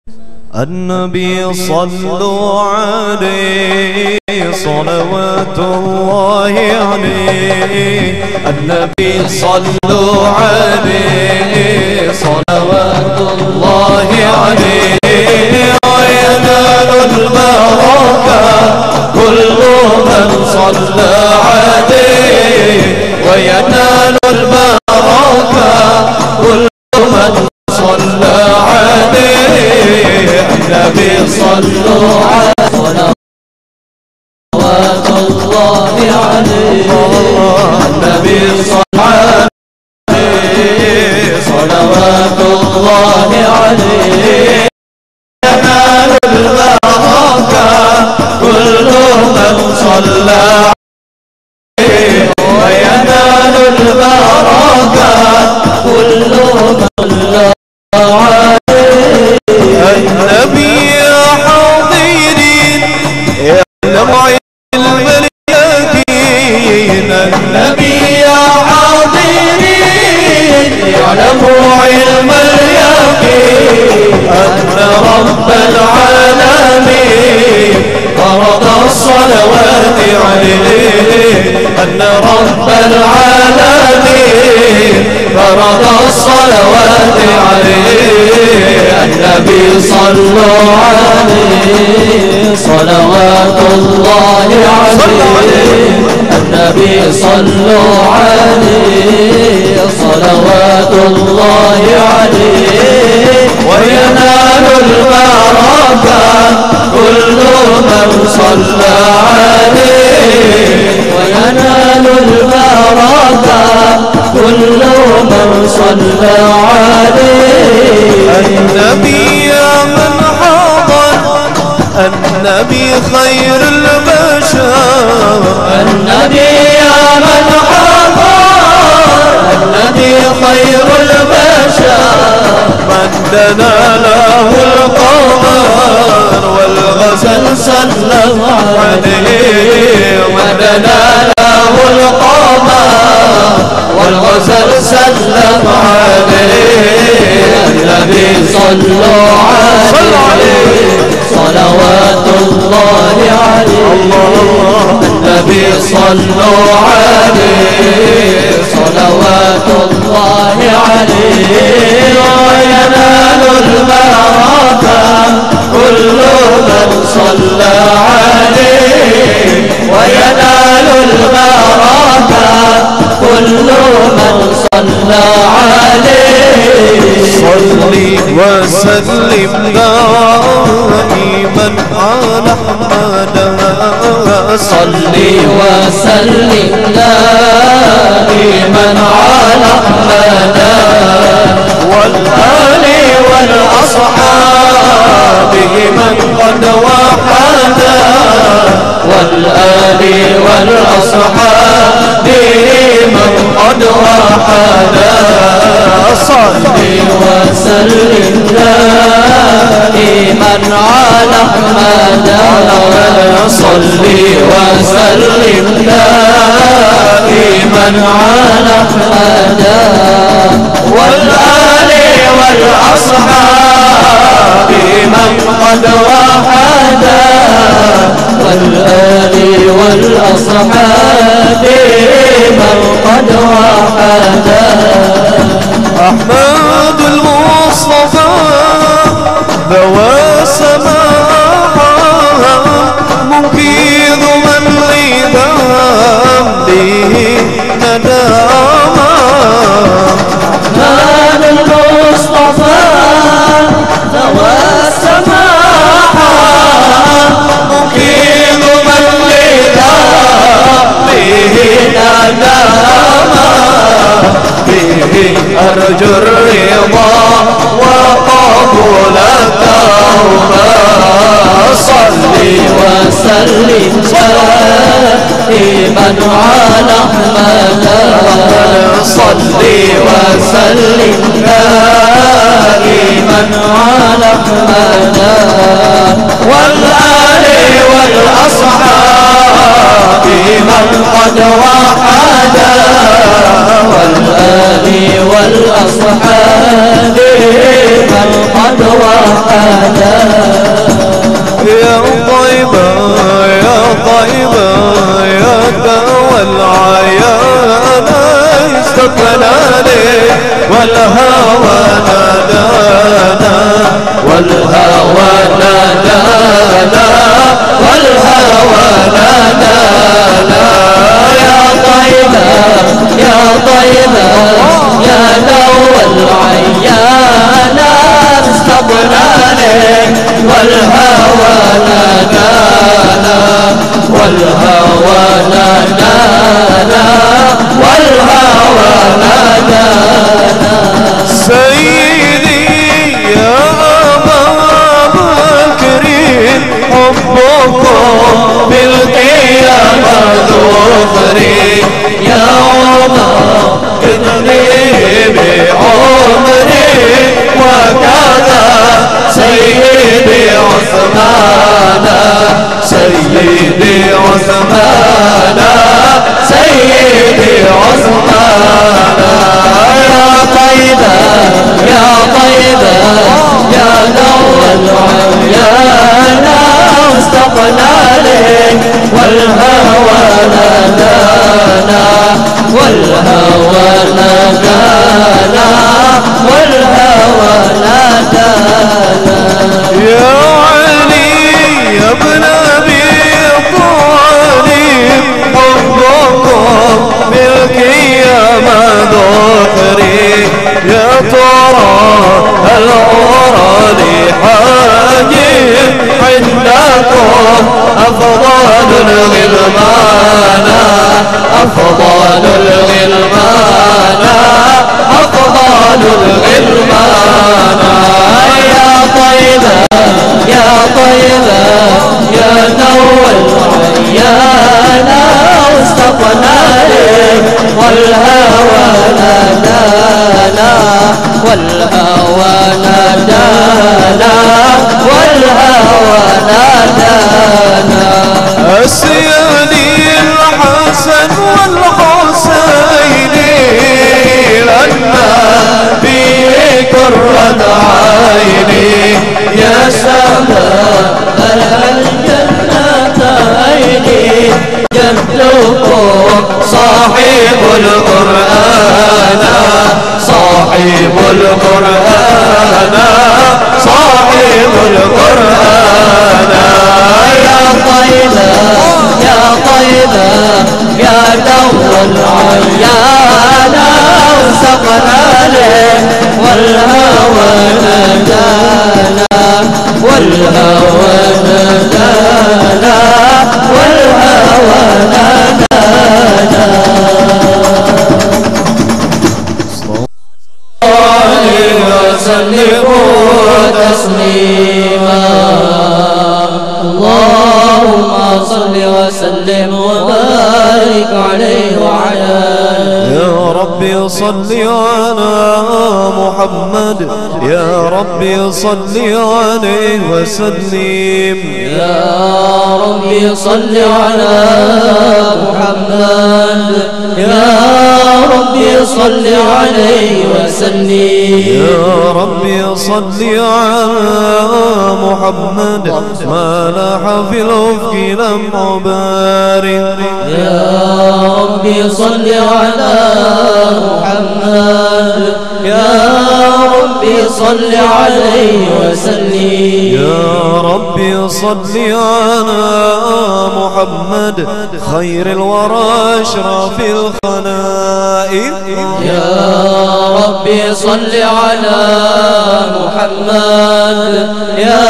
النبي صلوا عليه صلوات الله عليه. النبي صلوا عليه صلوات الله عليه. وينال البركة كل من صلى عليه. وينال البركة كل من صلى عليه. النبي صلوا عليه صلوات الله عليه. النبي صلى عليه صلوات الله عليه. ينال البركة كل من صلى عليه. وينال البركة كل من صلى عليه. النبي يا حاضرين يعلم علم اليقين. النبي يا حاضرين يعلم علم اليقين أن رب العالمين فرض الصلوات عليه. أن رب العالمين فرض الصلوات عليه. النبي صلوا عليه صلوات الله عليه. النبي صلوا عليه صلوات الله عليه. وينال البركة كل من صلى عليه. وينال البركة كل من صلى عليه. النبي يا من حضر النبي خير البشر. النبي يا من حضر النبي خير البشر. من دنا له القمر والغزل سلم عليه. ودنا له القمر والغزل سلم عليه. النبي صلوا عليه صلوات الله عليه. النبي صلوا عليه صلوات الله عليه. وينال البركة كل من صلى عليه. وينال البركة كل من صلى عليه. صلي وسلم دائما على أحمد. صلي وسلم دائما على أحمد والآل والأصحاب من قد وحدا. والآل والأصحاب من قد وحدا. صلي وسلم دائما على أحمد. صلي وسلم دائما على أحمد والآل والأصحاب من قد وحدا. والآل والأصحاب من قد وحدا. أحمد المصطفى ذوى السماء مقيض من لذنب به نداما. أحمد المصطفى ذوى السماء مقيض من لذنب به نداما. به أرجو الرضا وقبول التوبة. صلي وسلم دائما على أحمد. صلي وسلم دائما على أحمد والآل والأصحاب من قد وحدا. والآل والأصحاب من قد وحدا. اشتقنا لك والهوى نادانا والهوى نادانا والهوى نادانا يا طيبة يا طيبة يا نور العيانا اشتقنا لك والهوى نادانا والهوى نادانا والهوى نادانا سيدي يا أبا بكر حبكم بالقيامة ذخري يا عمر كتني بعمري وكذا سيدي عثمان سيدي عثمان سيدي عثمان يا طيبة يا طيبة يا نور العيانا اشتقنا لك والهوى نادانا والهوى نادانا والهوى نادانا يا علي يا ابن أبي طالب حبكم بالقيامة ذخري يا ترى العرى لحاجب عندكم أفضل الغلمان أفضل الغلمان أفضل الغلمان يا طيبة يا طيبة يا نور العيانا اشتقنا لك والهوى نادانا والهوى نادانا والهوى نادانا السيدي الحسن والحسين لنا في كرة عيني يا سماء الجنتين جدكم صاحب القرآن صاحب القرآن صاحب القرآن يا طيبة يا طيبة يا نور العيانا وسقنا لك والهوى نادانا والهوى نادانا والهوى نادانا وسلموا تسليما اللهم صل وسلم وبارك عليه وعلى يا ربي صل على محمد يا ربي صل عليه وسلم يا ربي صل على محمد يا ربي صل عليه وسلم يا ربي صل على محمد ما لاح في الأفق لمع بارد يا ربي صل على محمد يا ربي صل عليه وسلم يا ربي صل على محمد خير الورى أشرف الخلائق يا ربي صل على محمد يا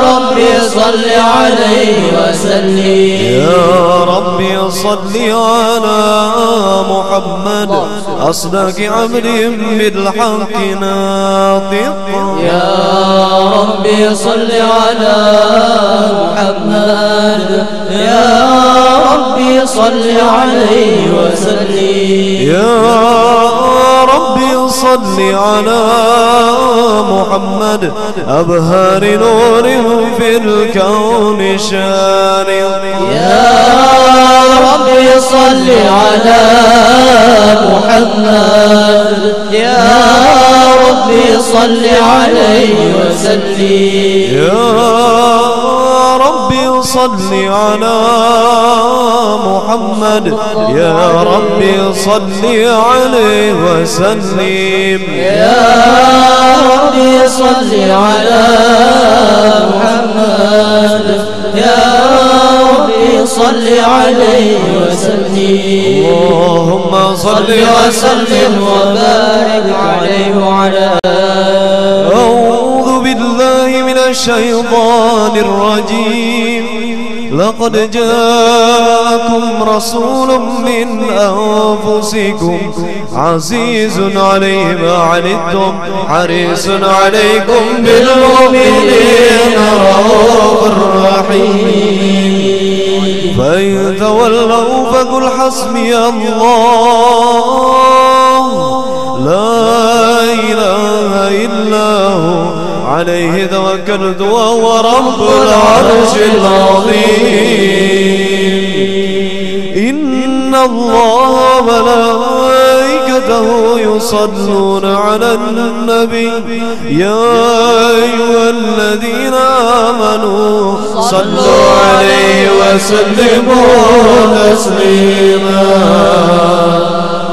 ربي صل عليه وسلم يا ربي صل على محمد أصدق عبد بالحق ناطق يا ربي صل على محمد يا ربي صل عليه وسلم يا ربي صل على محمد أبهار نور في الكون شارق يا ربي صل على محمد يا ربي صل عليه وسلم يا ربي صل على محمد يا ربي صل عليه وسلم يا ربي صل على محمد يا ربي صل عليه وسلم اللهم صل وسلم وبارك عليه وعلى أعوذ بالله من الشيطان الرجيم لقد جاءكم رسول من أنفسكم عزيز عليه ما عنتم حريص عليكم بالمؤمنين رؤوف رحيم فإن تولوا فقل حسبي الله لا إله إلا هو عليه توكلت وهو رب العرش العظيم إن الله وملائكته يصلون على النبي يا أيها الذين آمنوا صلوا عليه وسلموا تسليما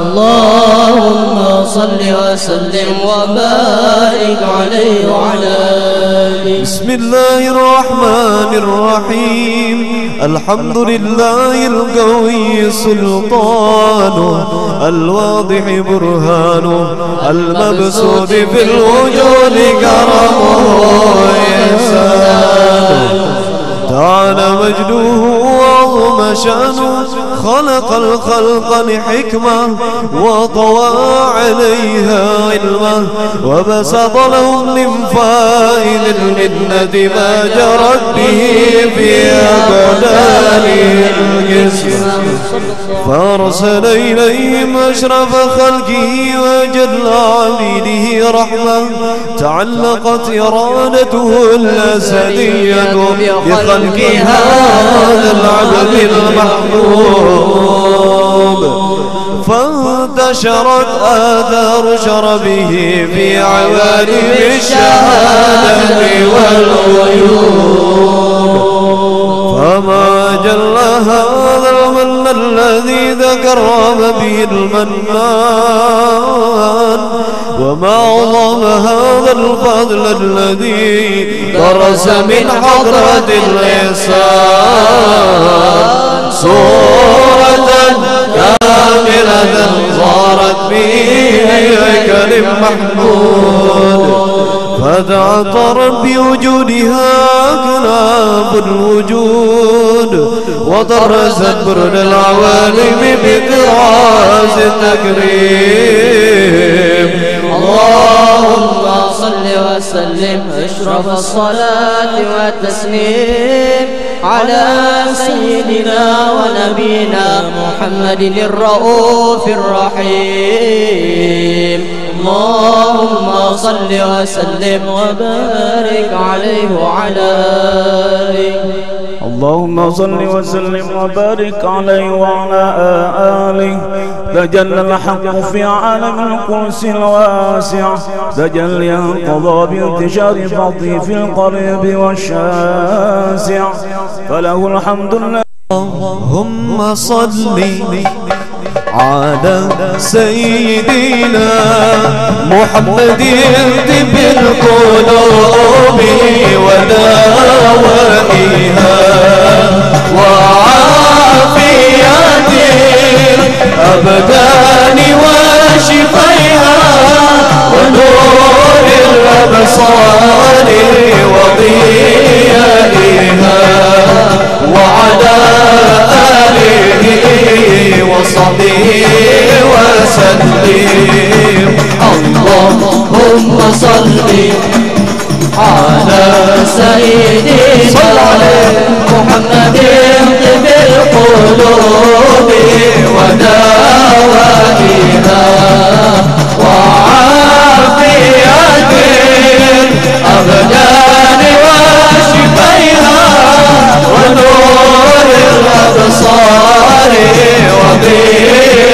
اللهم صل وسلم وبارك عليه وعلى آله. بسم الله الرحمن الرحيم الحمد لله القوي سلطانه الواضح برهانه المبسوط في الوجود كرمه وإحسانه تعالى مجده وعظم شانه خلق الخلق لحكمة وطوى عليها علمه وبسط لهم من فائد المنة ما جرت به في أقداره الجسم فأرسل إليهم أشرف خلقه وجل عبيده رحمة تعلقت إرادته الأسدية بخلق هذا العبد المحبوب فانتشرت آثار شربه في عوالم الشهادة والغيوب فما جل هذا المن الذي تكرم به المنان وما عظم هذا الفضل الذي برز من حضرة الإحسان صورة كاملة صارت به هيكل محمود فتعطرت بوجودها أكناف الوجود وطرزت برد العوالم بطراز التكريم اللهم صل وسلم اشرف الصلاة والتسليم على سيدنا ونبينا محمد الرؤوف الرحيم اللهم صل وسلم وبارك عليه وعلى آله. اللهم صل وسلم وبارك عليه وعلى آله. تجلى الحق في عالم القدس الواسع تجليا قضى بانتشار فضله في القريب والشاسع فله الحمد لله. اللهم صل على سيدنا محمد طب القلوب ودوائها وعافية الأبدان وشفيها ونور الأبصار وضيائها وعلى آله وصحبه وسلم. اللهم صل على سيدنا محمد طب القلوب ودوائها وعافية الأبدان وشفيها ونور الأبصار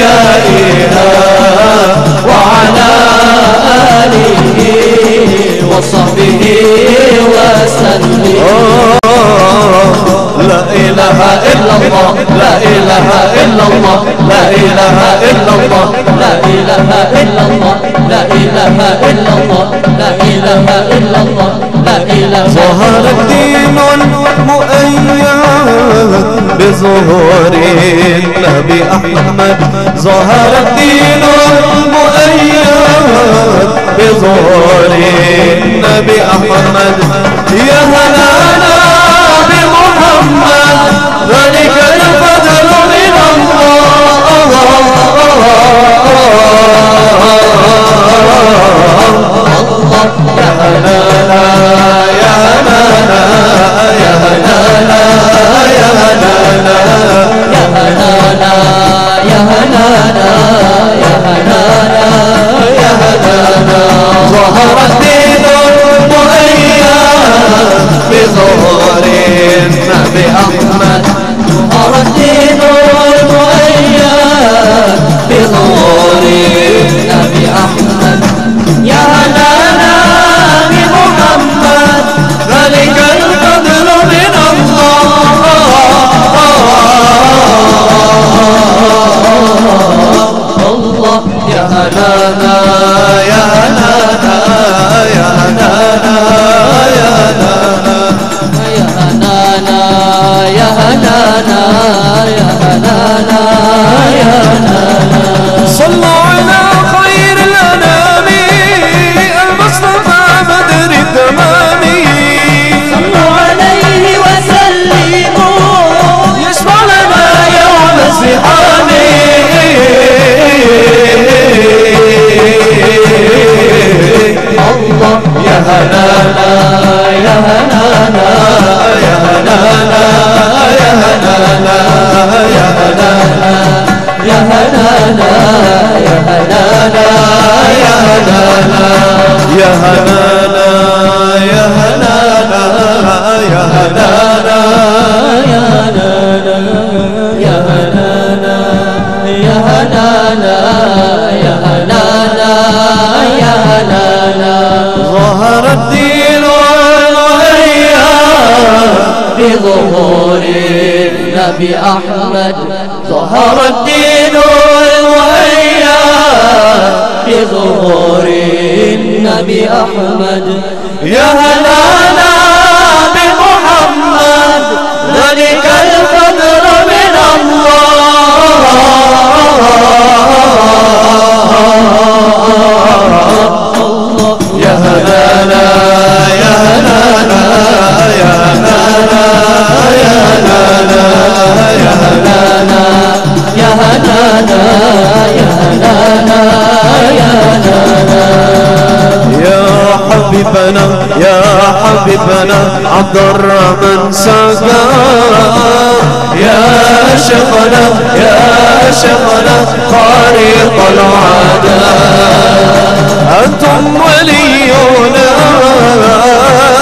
وضيائها وعلى آله وصحبه وسلم. لا إله إلا الله لا إله إلا الله لا إله إلا الله لا إله إلا الله لا إله إلا الله لا إله. ظهر الدين المؤيد بظهور النبي أحمد ظهر الدين المؤيد بظهور النبي أحمد يا هلانا بمحمد ذلك الفضل من الله يا هلانا يا هلانا يا هلانا يا هلانا يا هلانا يا هلانا يا هلانا يا هلانا. ظهر الدين المؤيد بظهور النبي أحمد ظهر الدين المؤيد بظهور النبي أحمد يا هلانا بمحمد ذلك الفضل من الله يا هلانا يا هلانا يا هلانا يا هلانا يا هلانا يا هلانا يا هلانا يا هلانا. صلوا على خير الأنام المصطفى بدر التمام صلوا عليه وسلموا يشفع لنا يوم الزحام الله يا هلانا يا هلانا يا هلانا يا هلانا يا هلانا يا هلانا يا هلانا يا هلانا يا هلانا يا هلانا يا هلانا يا هلانا يا هلانا يا هلانا يا هلانا يا هلانا. ظهر الدين والمؤيد بظهور النبي أحمد ظهر الدين والمؤيد بظهور النبي أحمد يا هلانا بمحمد ذلك الفضل من الله يا هلانا يا هلانا يا هلانا يا هلانا يا هلانا يا هلانا يا هلانا يا هلانا. يا حبيبنا يا حبيبنا عبد الرحمن ساقا يا شيخنا يا شيخنا خارق العادة أنتم ولينا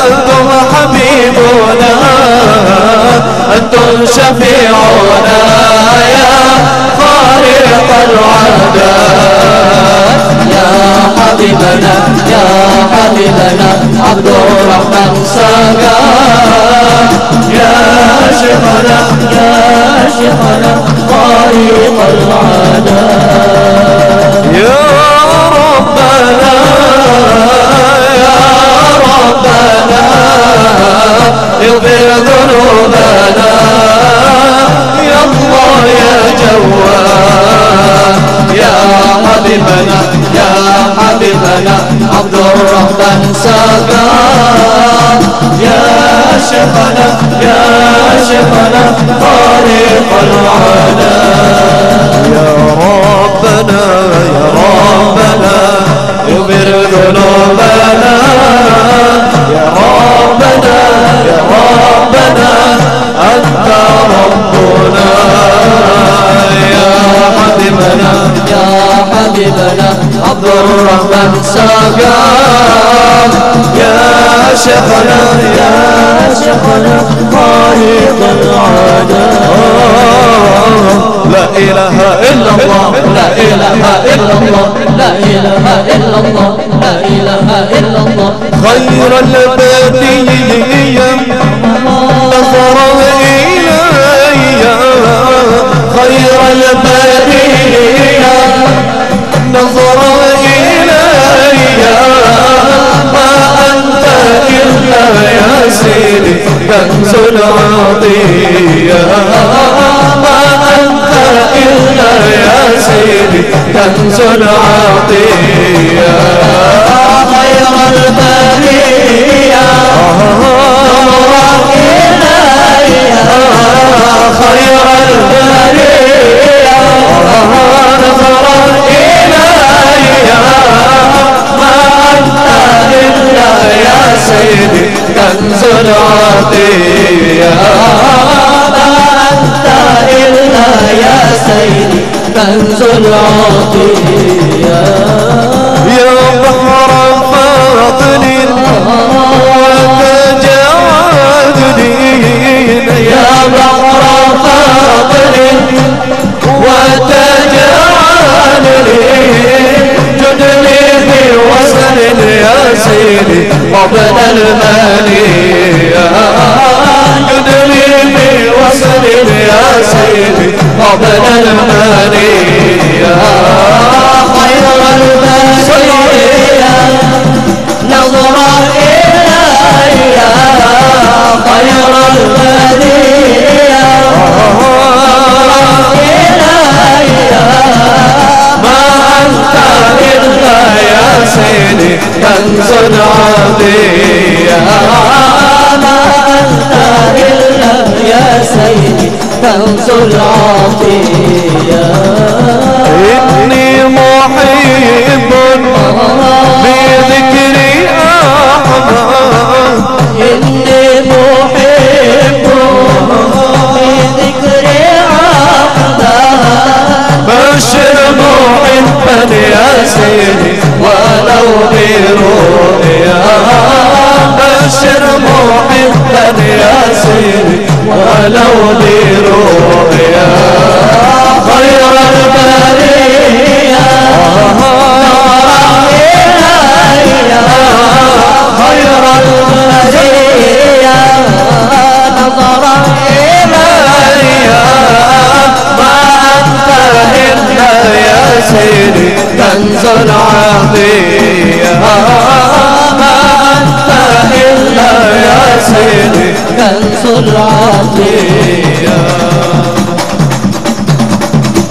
أنتم حبيبنا أنتم شفيعنا يا خارق العادة يا حبيبنا يا حبيبنا عبد الرحمن ساقا يا شيخنا يا شيخنا خارق العادة يا ربنا يا ربنا اغفر ذنوبنا يا الله يا جواد يا حبيبنا يا حبيبنا عبد الرحمن ساقا يا شيخنا يا شيخنا خالق العالم يا ربنا يا ربنا اغفر ذنوبنا يا ربنا يا ربنا أنت ربنا يا حبيبنا يا حبيبنا عبد الرحمن ساقا يا شيخنا يا شيخنا خالق العالم لا إله إلا الله لا إله إلا الله لا إله إلا الله لا إله إلا الله خير البديع نظر إلي خير البرية نظر إلي ما أنت إلا يا سيدي كنز العطية ما أنت إلا يا سيدي كنز العطية خير البرية نظر إلي خير البرية نظر إلي ما أنت إلا يا سيدي كنز العطية ما أنت إلا يا سيدي كنز العطية يا بحر فاضل وتجاوزني يا بحر فاضل وتجاوزني جدني بوصل يا سيدي قبل المنية جدني بوصل يا سيدي قبل المنية خير البرية نظر إلي خير البرية نظر إلي ما أنت إلا يا سيدي كنز العطية ما أنت إلا يا سيدي كنز العطية إني محب بذكري أحمد إني محب بذكري أحمد بشر محبا يا سيدي ولو برؤيا بشر محبا يا سيدي ولو برؤيا خير البرية نظر إلي خير البرية نظر إلي ما أنت إلا يا سيدي كنز العطية ما أنت إلا يا سيدي كنز العطية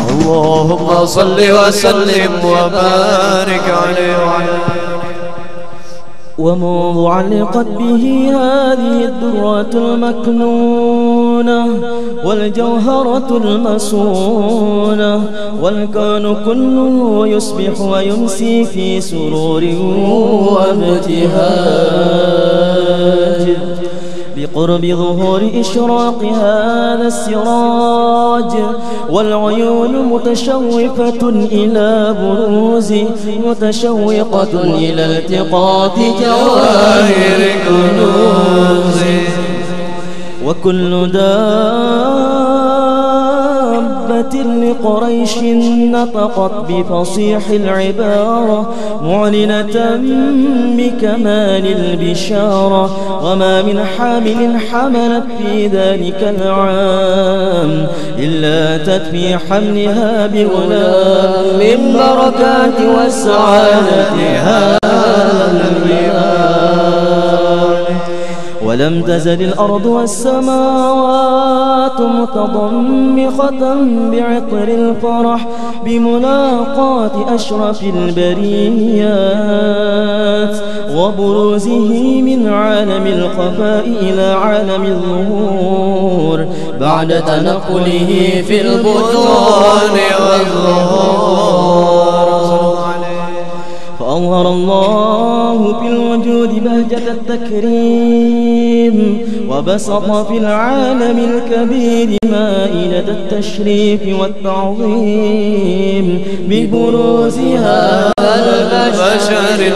اللهم صل وسلم وبارك عليه وعلى ومنذ علقت به هذه الدرة المكنونة والجوهرة المصونة والكون كله يصبح ويمسي في سرور وابتهاج بقرب ظهور إشراق هذا السراج والعيون متشوفة إلى بروز متشوقة إلى التقاط جواهر كنوز وكل دابة لقريش نطقت بفصيح العبارة معلنة بكمال البشارة وما من حامل حملت في ذلك العام إلا أتت في حملها بغلام من بركات والسعادة هذا البيان ولم تزل الأرض والسماوات متضمخة بعطر الفرح بملاقاة أشرف البريات وبروزه من عالم الخفاء إلى عالم الظهور بعد تنقله في البطون والظهور فأظهر الله في الوجود بهجة التكريم وبسط في العالم الكبير مائدة التشريف والتعظيم ببروز هذا البشر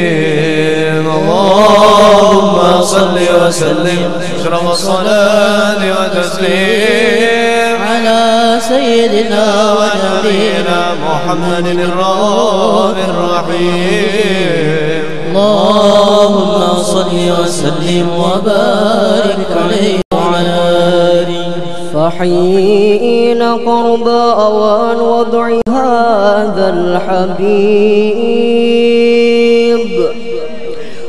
الكريم اللهم صل وسلم اشرف الصلاة وتسليم على سيدنا ونبينا محمد الرؤوف الرحيم اللهم صل وسلم وبارك عليه وعلى آله حين قرب أوان وضع هذا الحبيب.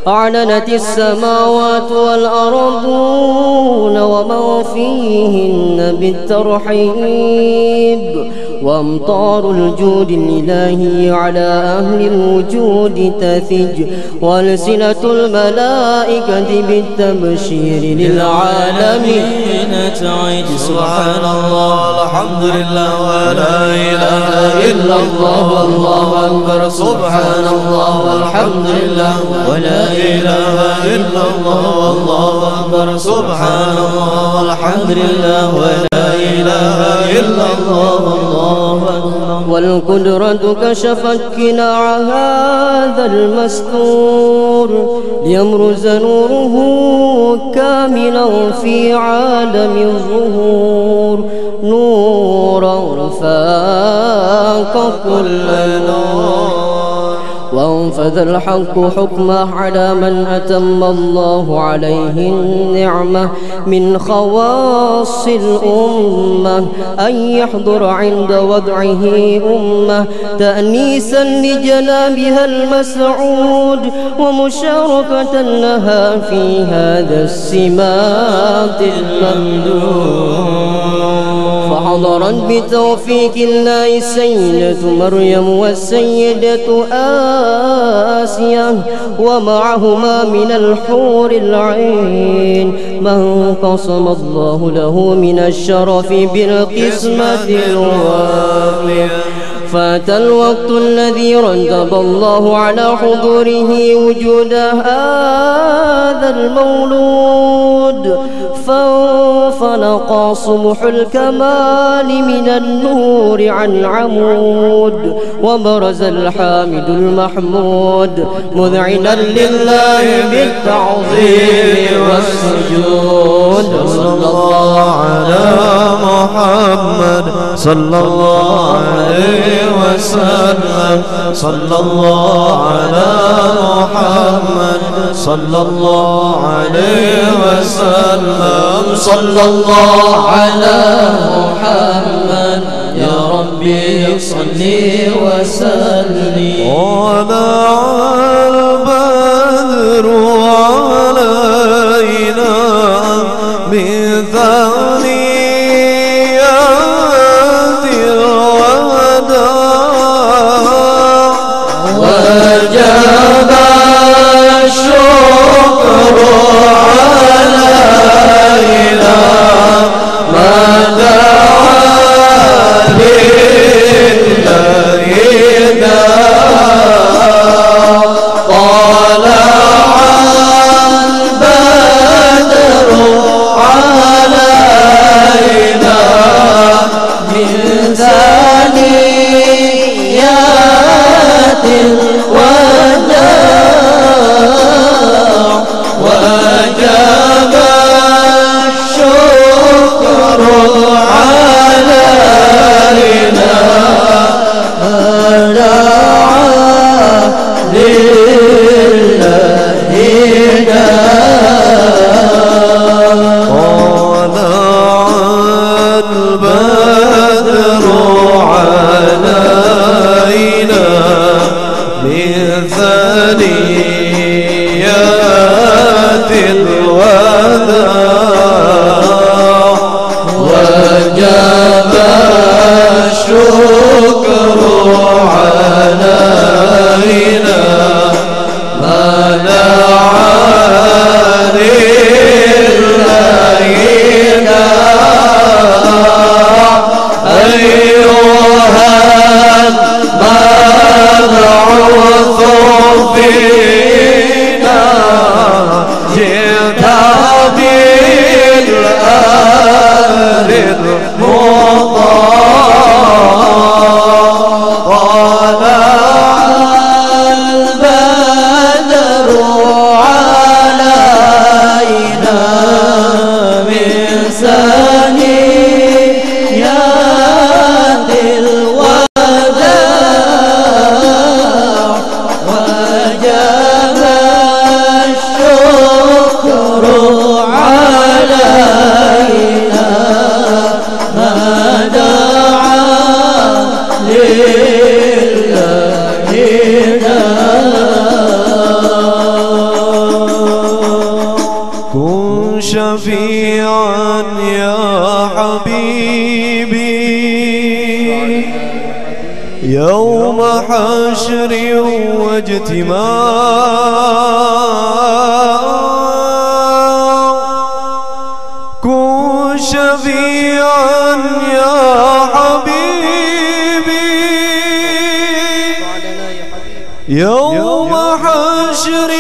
أعلنت السماوات والأرضون ومن فيهن بالترحيب، وأمطار الجود الإلهي على أهل الوجود تثج، وألسنة الملائكة بالتبشير للعالمين تعج. سبحان الله الحمد لله ولا إله إلا الله والله أكبر. سبحان الله والحمد لله ولا إله إلا الله والله أكبر. سبحان الله والحمد لله ولا إله إلا الله والله أكبر. والقدرة كشفت كناع هذا المستور ليمرز نوره كاملا في عالم الظهور، نورا فاق كل نور. وانفذ الحق حكمه على من أتم الله عليه النعمة من خواص الأمة، أن يحضر عند وضعه أمة تأنيسا لجنابها المسعود، ومشاركة لها في هذا السمات الممدود. فحضرت بتوفيق الله السيدة مريم والسيدة آسيا، ومعهما من الحور العين من قسم الله له من الشرف بالقسمة الوافية. فات الوقت الذي رتب الله على حضوره وجود هذا المولود، فانفلق صبح الكمال من النور عن عمود، وبرز الحامد المحمود مذعنا لله بالتعظيم والسجود. صلى الله على محمد صلى الله عليه وسلم. صلى الله على محمد صلى الله عليه وسلم. صلى الله على محمد يا ربي صل وسلم. وطلع البدر علينا من ثنيات الوداع، وجب الشكر علينا ما دعا لله داع. طلع البدر علينا من ثنيات الوداع، وجب الشكر علينا ما دعا لله داع. طلع البدر علينا من ثنيات الوداع، وجب الشكر علينا ما دعا لله داع. أيها المبعوث فينا جئت بالأمر المطاع. طلع البدر علينا من ثنيات الوداع، وجب للهدى كن شفيعا يا حبيبي يوم حشر واجتماع كن شفيعا يا حبيبي يوم حشر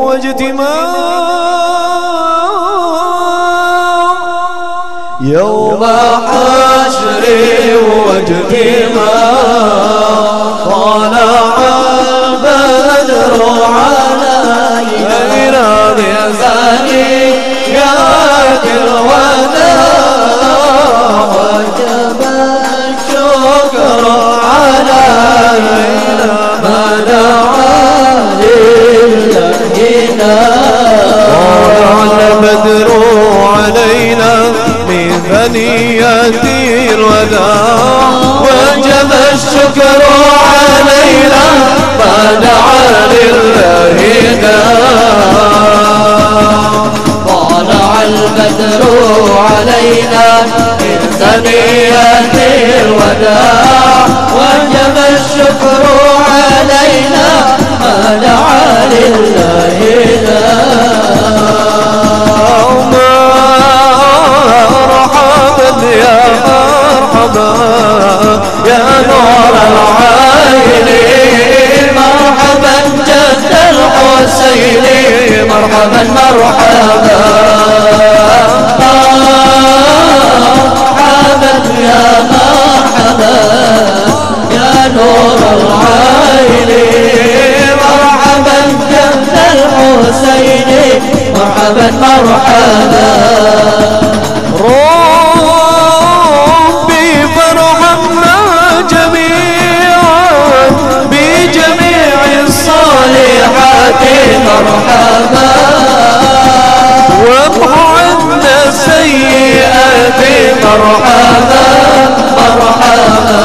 واجتماع يوم حشر واجتماع طلع البدر علينا بثنيات الوداع وجب الشكر علينا ما دعا للهنا طلع البدر علينا من ثنيات الوداع وجب الشكر علينا ما دعا للهنا طلع البدر علينا من ثنيات الوداع وجب الشكر علينا ما دعا للهنا يا مرحبا يا نور العين مرحبا جد الحسين مرحبا مرحبا مرحبا يا مرحبا يا نور العين مرحبا جد الحسين مرحبا مرحبا مرحبا وامح عنا السيئات مرحبا مرحبا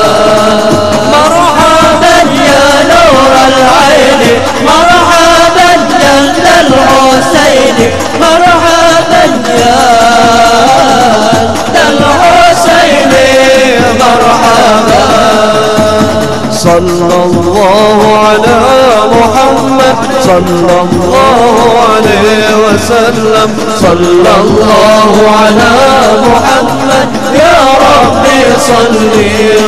مرحبا يا نور العين مرحبا جل الحسين مرحبا يا الحسين مرحبا صلى الله على محمد صلى الله عليه وسلم صلى الله على محمد يا ربي صل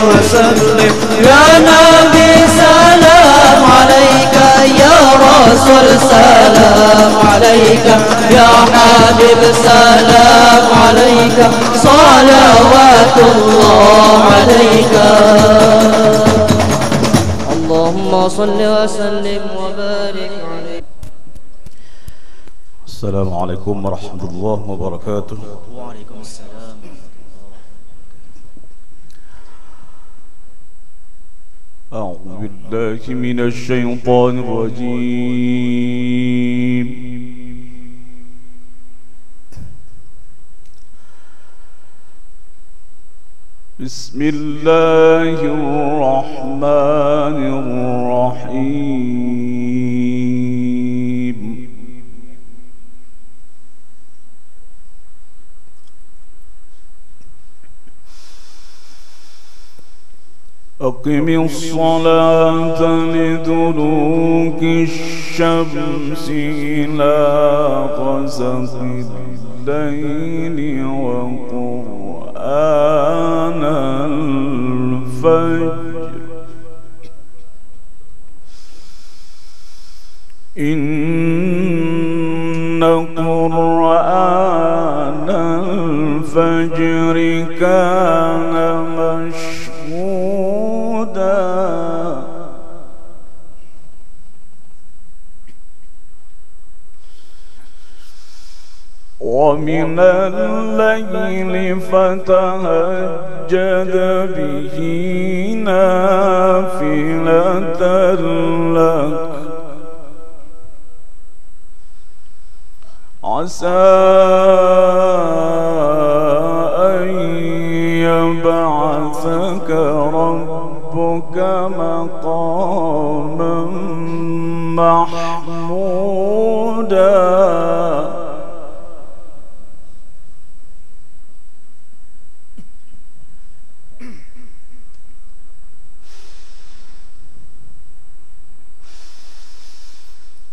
وسلم يا نبي سلام عليك يا رسول سلام عليك يا حبيب سلام عليك صلوات الله عليك اللهم صل وسلم وبارك عليه. السلام عليكم ورحمة الله وبركاته. وعليكم السلام. أعوذ بالله من الشيطان الرجيم. بسم الله الرحمن الرحيم. أقم الصلاة لدلوك الشمس إلى غسق الليل وقرآن الفجر إن قرآن الفجر كان مشهودا ومن الليل فتهجد به نافلة لك عسى أن يبعثك ربك ربك مقاما محمودا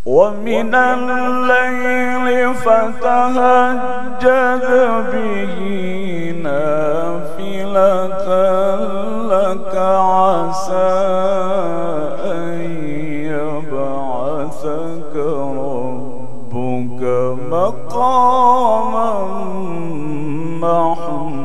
ومن الليل فتهجد به نافلة لك عسى أن يبعثك ربك مقاما محمودا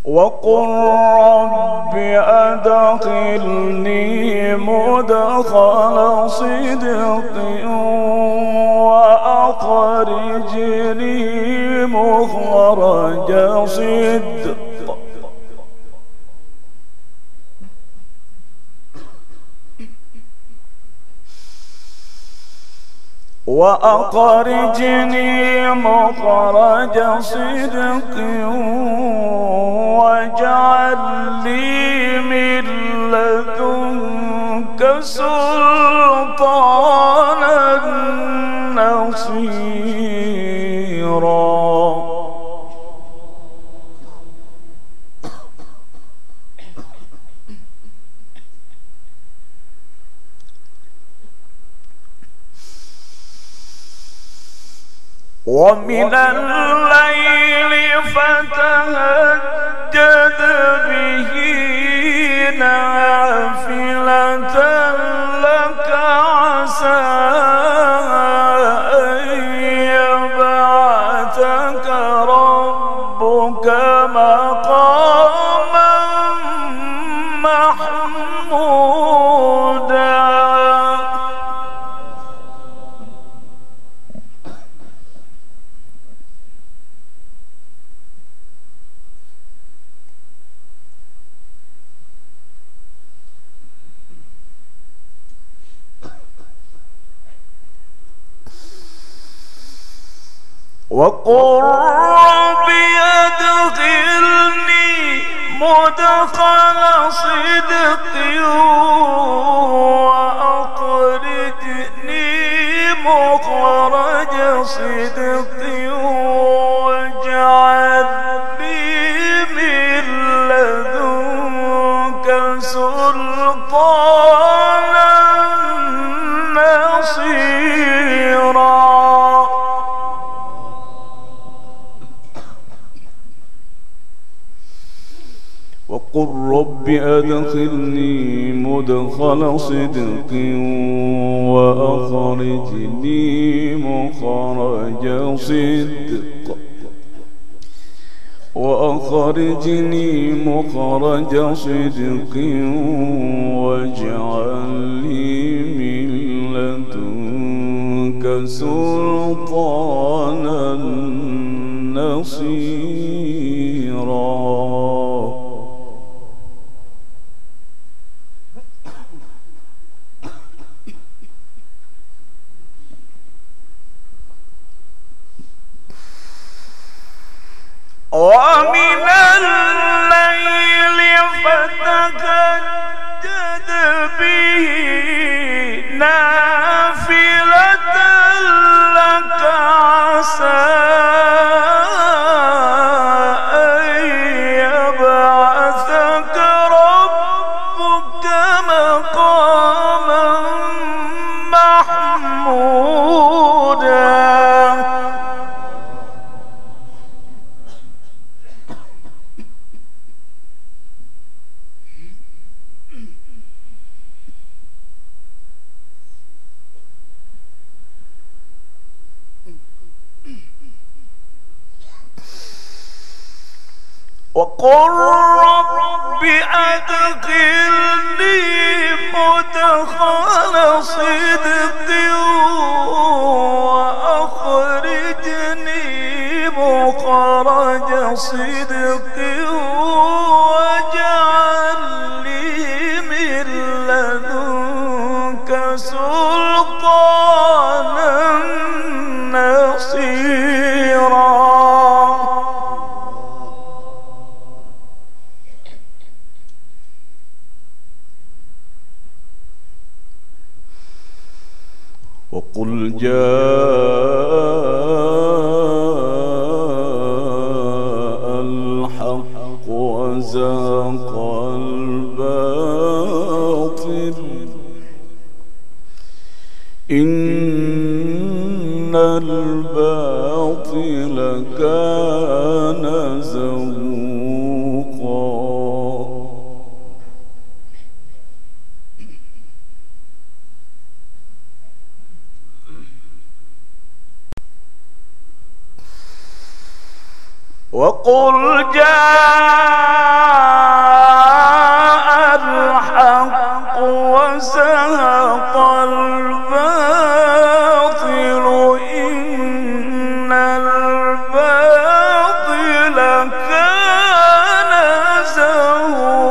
وقل رب أدخلني مدخل صدق وأخرجني مخرج صدق وأخرجني مخرج صدق واجعل لي من لدنك سلطانا نصيرا ومن الليل فتهجد به نافلة لك عسى أن يبعثك ربك مقاما محمودا وقل رب أدخلني مدخل صدق وأخرجني مخرج صدق واجعل لي من لدنك سلطانا نصيرا وقل رب أدخلني مدخل صدق وأخرجني مخرج صدق واجعل لي من لدنك سلطانا نصيرا ومن الليل فتهجد به نافلة لك عسى أن يبعثك ربك مقاما محمودا وقل رب أدخلني مدخل صدق وأخرجني مخرج صدق واجعل لي من منك سلطانا نصيرا. وقل جاء الحق وزهق الباطل إن الباطل كان زهوقا. وقل جاء الحق وزهق الباطل إن الباطل كان زهوقا.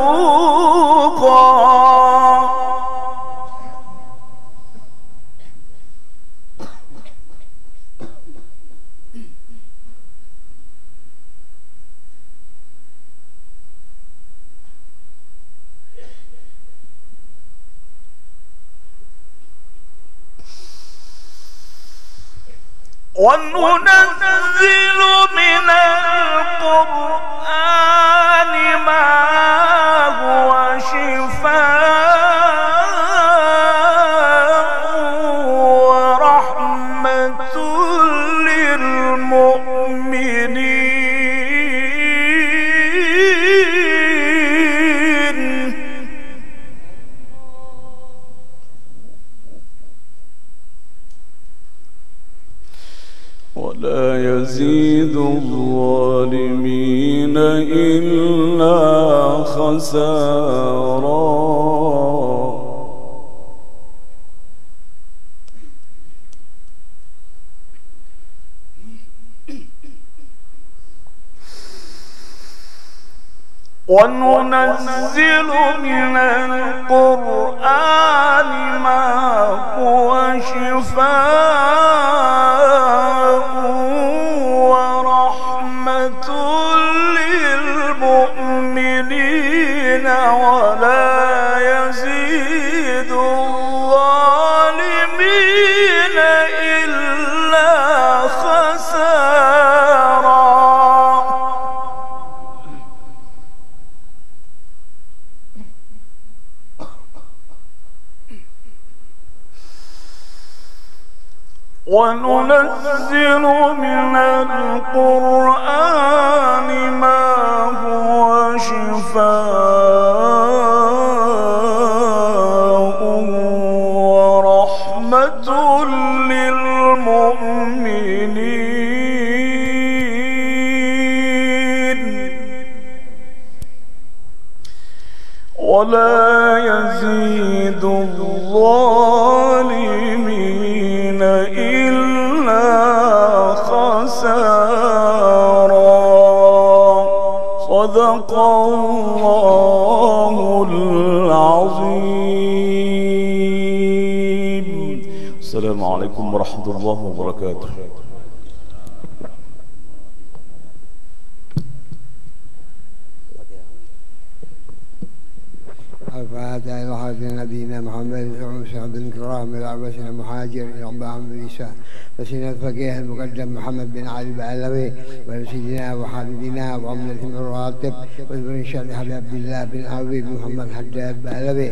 وننزل من القرآن ما هو شفاء ورحمة للمؤمنين ولا يزيد الظالمين إلا خسارا. وننزل من القرآن ما هو شفاء ورحمة للمؤمنين ولا يزيد الظالمين إلا خسارا. وننزل من القرآن ما هو شفاء ورحمة للمؤمنين ولا يزيد الظالمين إلا خسارا. صدق الله العظيم. السلام عليكم ورحمة الله وبركاته. الفاتحة إلى حضرة نبينا محمد وصحبه الكرام إلى عباسنا المهاجر إلى عبد محمد عيسى وسيدنا الفقيه المقدم محمد بن علي البعلوي وسيدنا وحبيبنا وعملة من الراتب وابن شهد عبد الله بن عوي بن محمد حداد البعلوي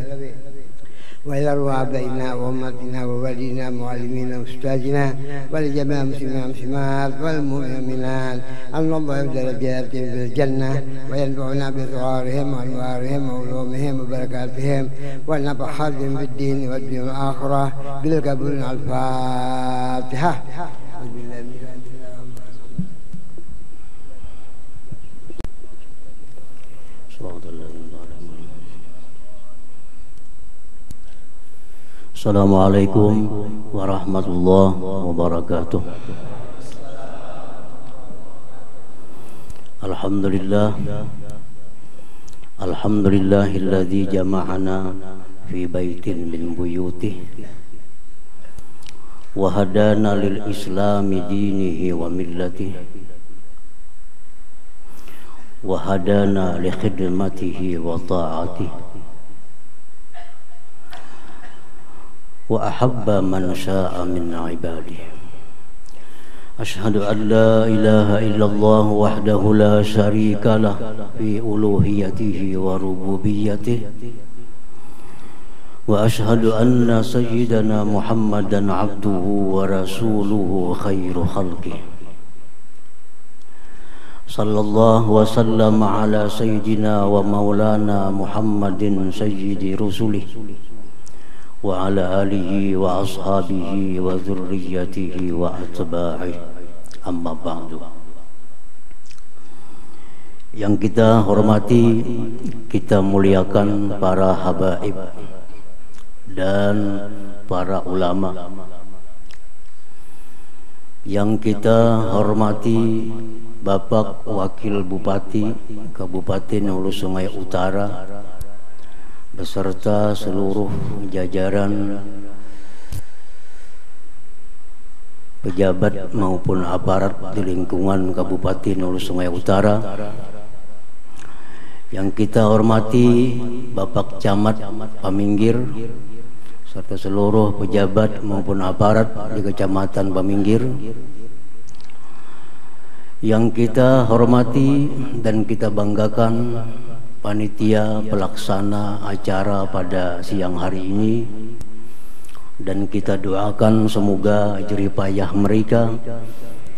وإلى أرواح آبائنا وأمتنا ووالدينا ومعلمينا وأستاذنا ولجميع المسلمين والمسلمات والمؤمنات أن الله يبدل درجاتهم في الجنة وينفعنا بأسرارهم وأنوارهم وعلومهم وبركاتهم ونفحهم في الدين والدنيا والآخرة بالقبول. الفاتحة. Assalamualaikum warahmatullahi wabarakatuh. Alhamdulillah, alhamdulillahilladzi jama'ana في بيت من بيوته وهدانا للإسلام دينه وملته وهدانا لخدمته وطاعته وأحب من شاء من عباده. أشهد أن لا إله إلا الله وحده لا شريك له في ألوهيته وربوبيته وأشهد أن سيدنا محمدا عبده ورسوله خير خلقه صلى الله وسلم على سيدنا ومولانا محمد سيد رسله وعلى آله وأصحابه وذريته وأتباعه. Amma ba'du. Yang kita hormati, kita muliakan para habaib dan para ulama. Yang kita hormati Bapak Wakil Bupati Kabupaten Hulu Sungai Utara beserta seluruh jajaran pejabat maupun aparat di lingkungan Kabupaten Hulu Sungai Utara. Yang kita hormati Bapak Camat Paminggir serta seluruh pejabat maupun aparat di Kecamatan Paminggir. Yang kita hormati dan kita banggakan panitia pelaksana acara pada siang hari ini, dan kita doakan semoga jerih payah mereka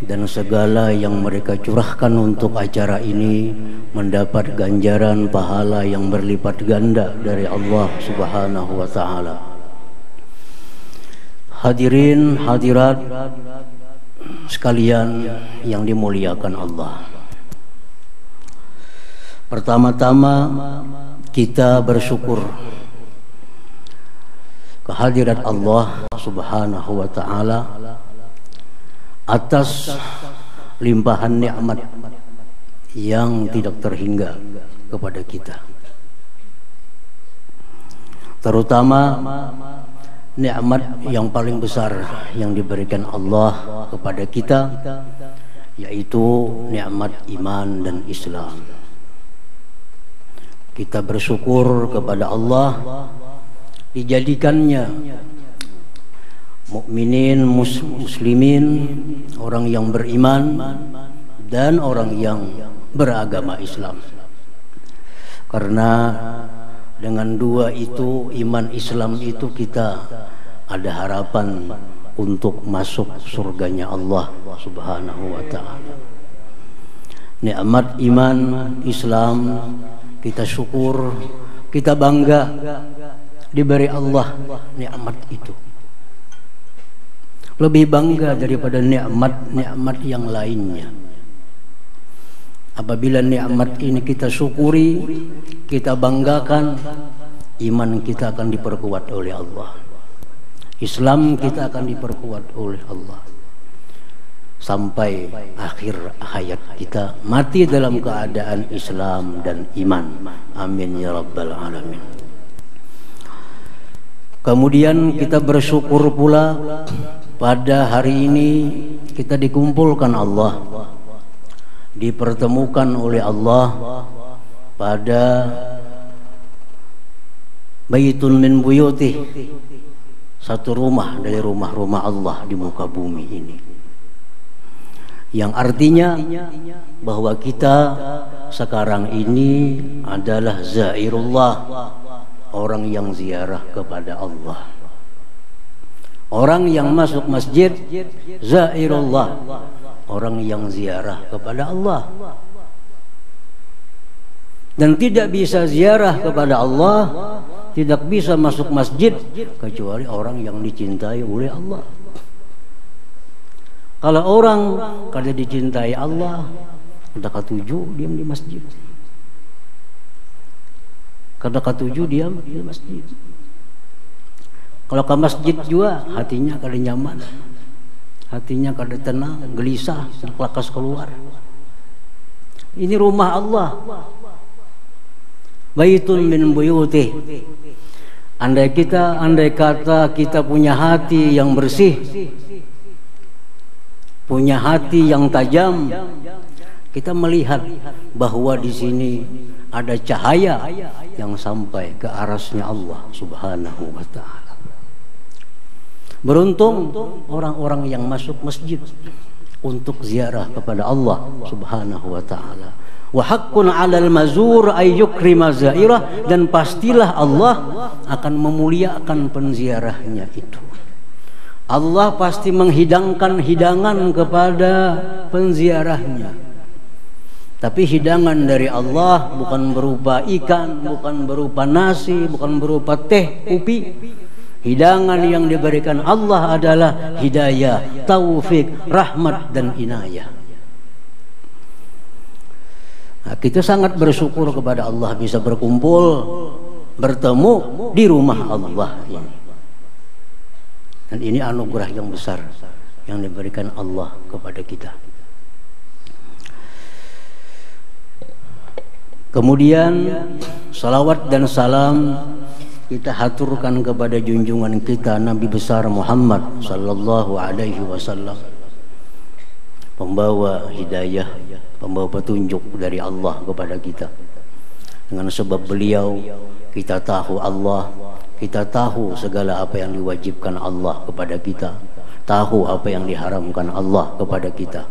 dan segala yang mereka curahkan untuk acara ini mendapat ganjaran pahala yang berlipat ganda dari Allah Subhanahu wa taala. Hadirin hadirat sekalian yang dimuliakan Allah. Pertama-tama kita bersyukur kehadirat Allah Subhanahu wa taala atas limpahan nikmat yang tidak terhingga kepada kita. Terutama nikmat yang paling besar yang diberikan Allah kepada kita, yaitu nikmat iman dan Islam. Kita bersyukur kepada Allah dijadikannya mukminin, muslimin, orang yang beriman dan orang yang beragama Islam. Karena dengan dua itu, iman Islam itu, kita ada harapan untuk masuk surganya Allah Subhanahu wa taala. Nikmat iman Islam kita syukur, kita bangga diberi Allah nikmat itu. Lebih bangga daripada nikmat-nikmat yang lainnya. Apabila nikmat ini kita syukuri, kita banggakan, iman kita akan diperkuat oleh Allah. Islam kita akan diperkuat oleh Allah. Sampai akhir hayat kita mati dalam keadaan Islam dan iman. Amin ya rabbal alamin. Kemudian kita bersyukur pula pada hari ini kita dikumpulkan Allah, dipertemukan oleh Allah pada baitun min buyutih, satu rumah dari rumah-rumah Allah di muka bumi ini, yang artinya bahwa kita sekarang ini adalah zairullah, orang yang ziarah kepada Allah. Orang yang masuk masjid zairullah, orang yang ziarah kepada Allah. Dan tidak bisa ziarah kepada Allah, tidak bisa masuk masjid kecuali orang yang dicintai oleh Allah. Kalau orang kada dicintai Allah, kada ketujuh diam di masjid. Kada ketujuh diam di masjid. Kalau ke masjid juga hatinya kada nyaman, hatinya kada tenang, gelisah, lakas keluar. Ini rumah Allah, baitun min buyutih, Andai kata kita punya hati yang bersih, punya hati yang tajam, kita melihat bahwa di sini ada cahaya yang sampai ke arasnya Allah Subhanahu wa ta'ala. Beruntung orang-orang yang masuk masjid untuk ziarah kepada Allah Subhanahu wa ta'ala. Wa haqqun 'alal mazur ay yukrima zairah, dan pastilah Allah akan memuliakan penziarahnya itu. Allah pasti menghidangkan hidangan kepada penziarahnya. Tapi hidangan dari Allah bukan berupa ikan, bukan berupa nasi, bukan berupa teh, kopi. Hidangan yang diberikan Allah adalah hidayah, taufik, rahmat, dan inayah. Nah, kita sangat bersyukur kepada Allah bisa berkumpul, bertemu di rumah Allah ini. Dan ini anugerah yang besar yang diberikan Allah kepada kita. Kemudian salawat dan salam kita haturkan kepada junjungan kita Nabi besar Muhammad sallallahu alaihi wasallam, pembawa hidayah, pembawa petunjuk dari Allah kepada kita. Dengan sebab beliau kita tahu Allah, kita tahu segala apa yang diwajibkan Allah kepada kita, tahu apa yang diharamkan Allah kepada kita.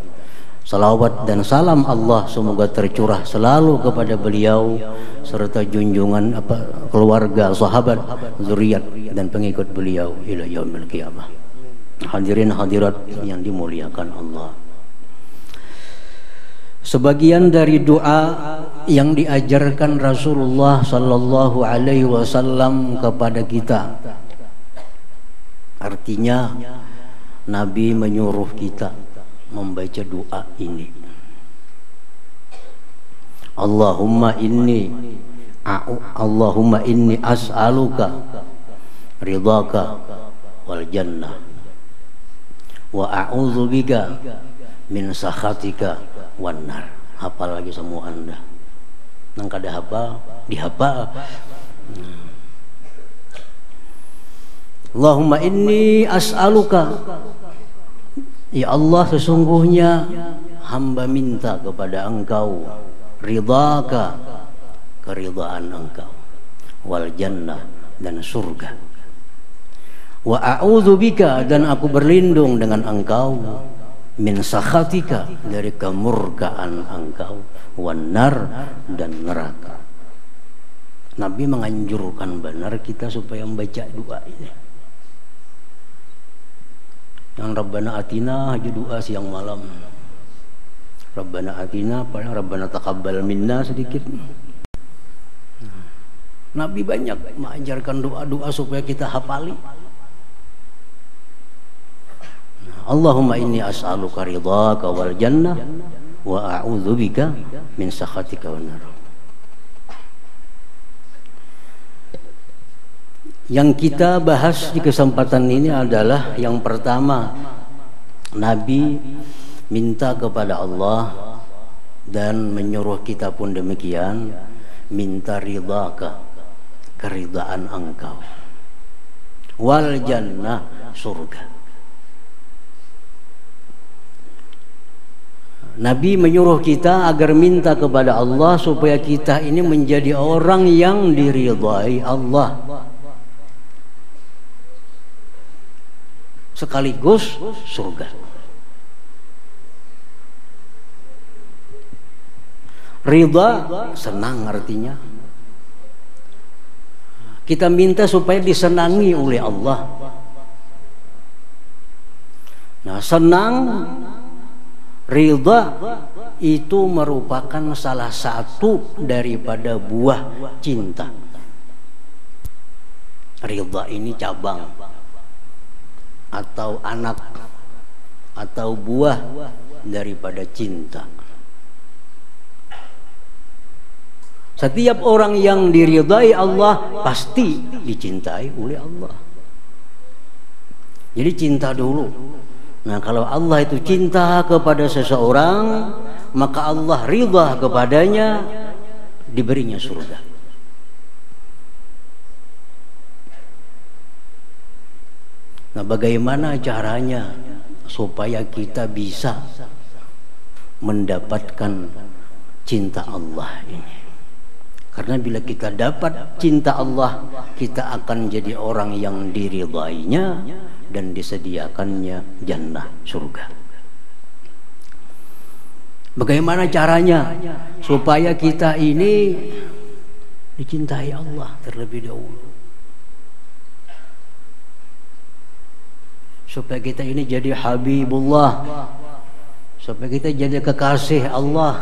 Salawat dan salam Allah semoga tercurah selalu kepada beliau serta junjungan keluarga, sahabat, zuriat, dan pengikut beliau ila yaumil qiyamah. Hadirin hadirat yang dimuliakan Allah. Sebagian dari doa yang diajarkan Rasulullah sallallahu alaihi wasallam kepada kita, artinya Nabi menyuruh kita membaca doa ini. Allahumma inni as'aluka ridhaka wal jannah wa a'udzu bika min sakhatika wan nar. Hafal lagi semua Anda. Nang kada hafal, dihafal. Allahumma inni as'aluka, ya Allah, sesungguhnya hamba minta kepada Engkau ridhaka, keridhaan Engkau, wal jannah, dan surga, wa a'udzu bika, dan aku berlindung dengan Engkau, min sakhatika, dari kemurkaan Engkau, wan nar, dan neraka. Nabi menganjurkan benar kita supaya membaca doa ini. Yang Rabbana Atina aja doa siang malam. Rabbana Atina, paling Rabbana taqabbal minna sedikit. Nabi banyak mengajarkan doa-doa supaya kita hafali. Allahumma inni as'aluka ridhaka wal jannah wa a'udzu bika min sakhatika wan nar. Yang kita bahas di kesempatan ini adalah yang pertama, Nabi minta kepada Allah dan menyuruh kita pun demikian, minta ridhaka, keridhaan Engkau, wal jannah, surga. Nabi menyuruh kita agar minta kepada Allah supaya kita ini menjadi orang yang diridhai Allah, sekaligus surga. Ridha, senang artinya. Kita minta supaya disenangi oleh Allah. Nah, senang, ridha itu merupakan salah satu daripada buah cinta. Ridha ini cabang atau anak atau buah daripada cinta. Setiap orang yang diridhai Allah pasti dicintai oleh Allah. Jadi cinta dulu. Nah, kalau Allah itu cinta kepada seseorang, maka Allah ridha kepadanya, diberinya surga. Nah, bagaimana caranya supaya kita bisa mendapatkan cinta Allah ini? Karena bila kita dapat cinta Allah, kita akan jadi orang yang diridainya dan disediakannya jannah, surga. Bagaimana caranya supaya kita ini dicintai Allah terlebih dahulu? Supaya kita ini jadi Habibullah, supaya kita jadi kekasih Allah.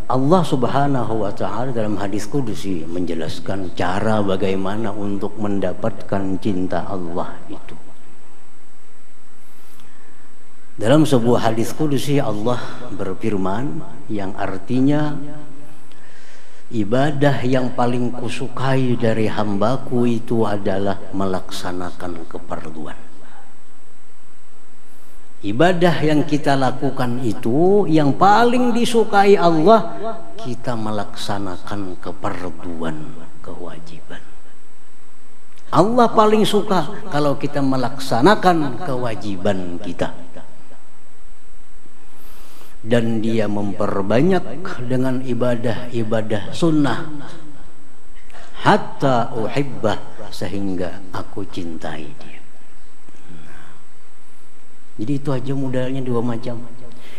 Allah Subhanahu wa ta'ala dalam hadis kudusi menjelaskan cara bagaimana untuk mendapatkan cinta Allah itu. Dalam sebuah hadis kudusi Allah berfirman yang artinya, ibadah yang paling kusukai dari hambaku itu adalah melaksanakan keperluan. Ibadah yang kita lakukan itu yang paling disukai Allah, kita melaksanakan keperluan, kewajiban. Allah paling suka kalau kita melaksanakan kewajiban kita. Dan dia memperbanyak dengan ibadah-ibadah sunnah. Hatta uhibbah, sehingga aku cintai dia. Jadi itu aja modalnya 2 macam.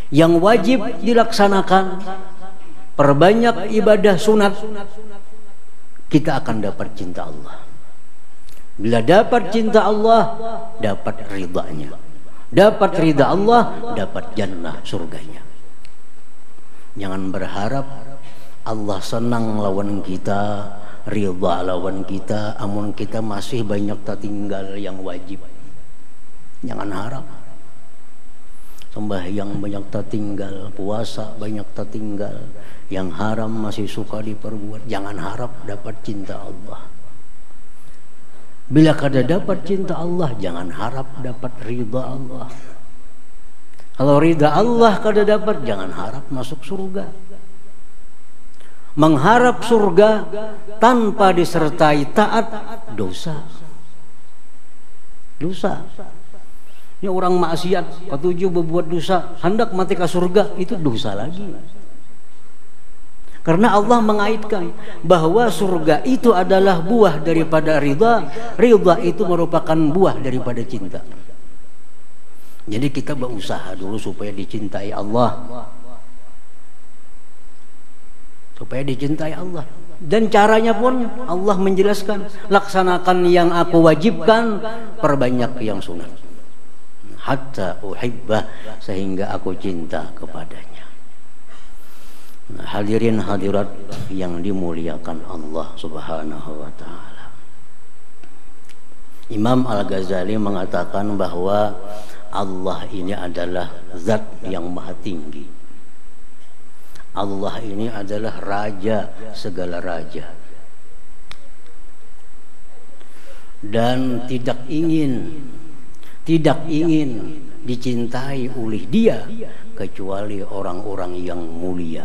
Yang wajib dilaksanakan, perbanyak ibadah sunat, kita akan dapat cinta Allah. Bila dapat cinta Allah, dapat ridhanya. Dapat ridha Allah, dapat jannah, surganya. Jangan berharap Allah senang lawan kita, ridha lawan kita, amun kita masih banyak tertinggal yang wajib. Jangan harap. Sembahyang banyak tertinggal, puasa banyak tertinggal, yang haram masih suka diperbuat. Jangan harap dapat cinta Allah. Bila kada dapat cinta Allah, jangan harap dapat ridha Allah. Kalau ridha Allah kada dapat, jangan harap masuk surga. Mengharap surga tanpa disertai taat, dosa. Dosa. Ini orang maksiat, ketujuh berbuat dosa, hendak mati ke surga, itu dosa lagi. Karena Allah mengaitkan bahwa surga itu adalah buah daripada ridha, ridha itu merupakan buah daripada cinta. Jadi kita berusaha dulu supaya dicintai Allah, supaya dicintai Allah. Dan caranya pun Allah menjelaskan, laksanakan yang aku wajibkan, perbanyak yang sunat. Hatta uhibbah, sehingga aku cinta kepadanya. Nah, hadirin hadirat yang dimuliakan Allah Subhanahu wa ta'ala. Imam Al-Ghazali mengatakan bahwa Allah ini adalah zat yang maha tinggi. Allah ini adalah raja segala raja. Dan tidak ingin dicintai oleh dia kecuali orang-orang yang mulia,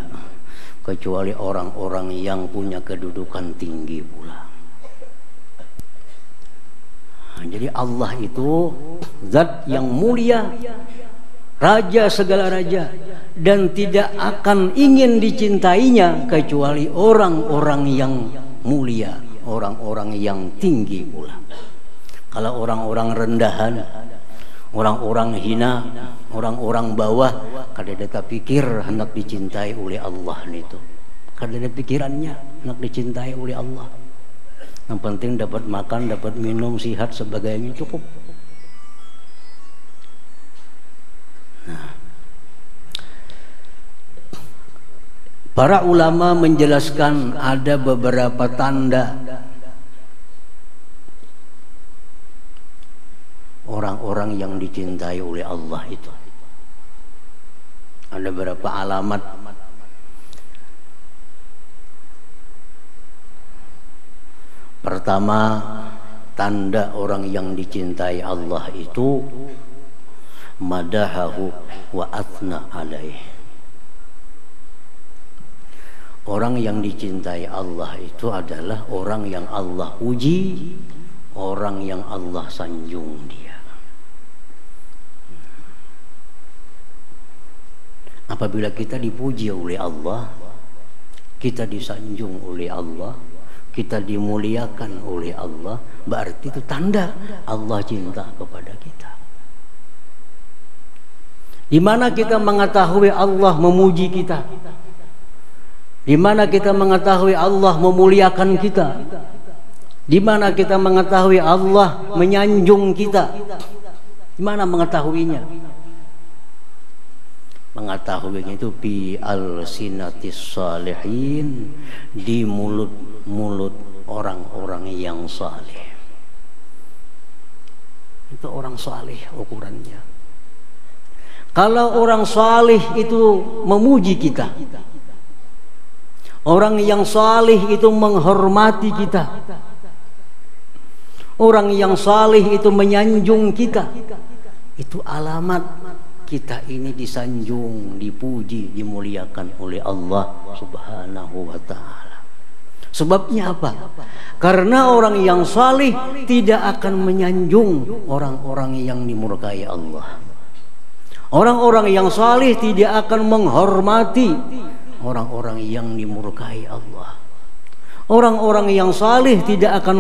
kecuali orang-orang yang punya kedudukan tinggi pula. Nah, jadi Allah itu zat yang mulia, raja segala raja, dan tidak akan ingin dicintainya kecuali orang-orang yang mulia, orang-orang yang tinggi pula. Kalau orang-orang rendahan, orang-orang hina, orang-orang bawah, kada ada pikir hendak dicintai oleh Allah itu. Kada ada pikirannya hendak dicintai oleh Allah. Yang penting dapat makan, dapat minum, sihat sebagainya cukup. Nah, para ulama menjelaskan ada beberapa tanda orang-orang yang dicintai oleh Allah itu. Ada beberapa alamat. Pertama, tanda orang yang dicintai Allah itu madahahu wa athna alaih. Orang yang dicintai Allah itu adalah orang yang Allah uji, orang yang Allah sanjung dia. Apabila kita dipuji oleh Allah, kita disanjung oleh Allah, kita dimuliakan oleh Allah, berarti itu tanda Allah cinta kepada kita. Di mana kita mengetahui Allah memuji kita? Di mana kita mengetahui Allah memuliakan kita? Di mana kita mengetahui Allah menyanjung kita? Di mana mengetahuinya? Mengetahuinya itu bi alsinatis salihin, di mulut-mulut orang-orang yang saleh. Itu orang saleh ukurannya. Kalau orang saleh itu memuji kita, orang yang saleh itu menghormati kita, orang yang saleh itu menyanjung kita, itu alamat kita ini disanjung, dipuji, dimuliakan oleh Allah Subhanahu wa ta'ala. Sebabnya apa? Karena orang yang saleh tidak akan menyanjung orang-orang yang dimurkai Allah. Orang-orang yang saleh tidak akan menghormati orang-orang yang dimurkai Allah. Orang-orang yang saleh tidak akan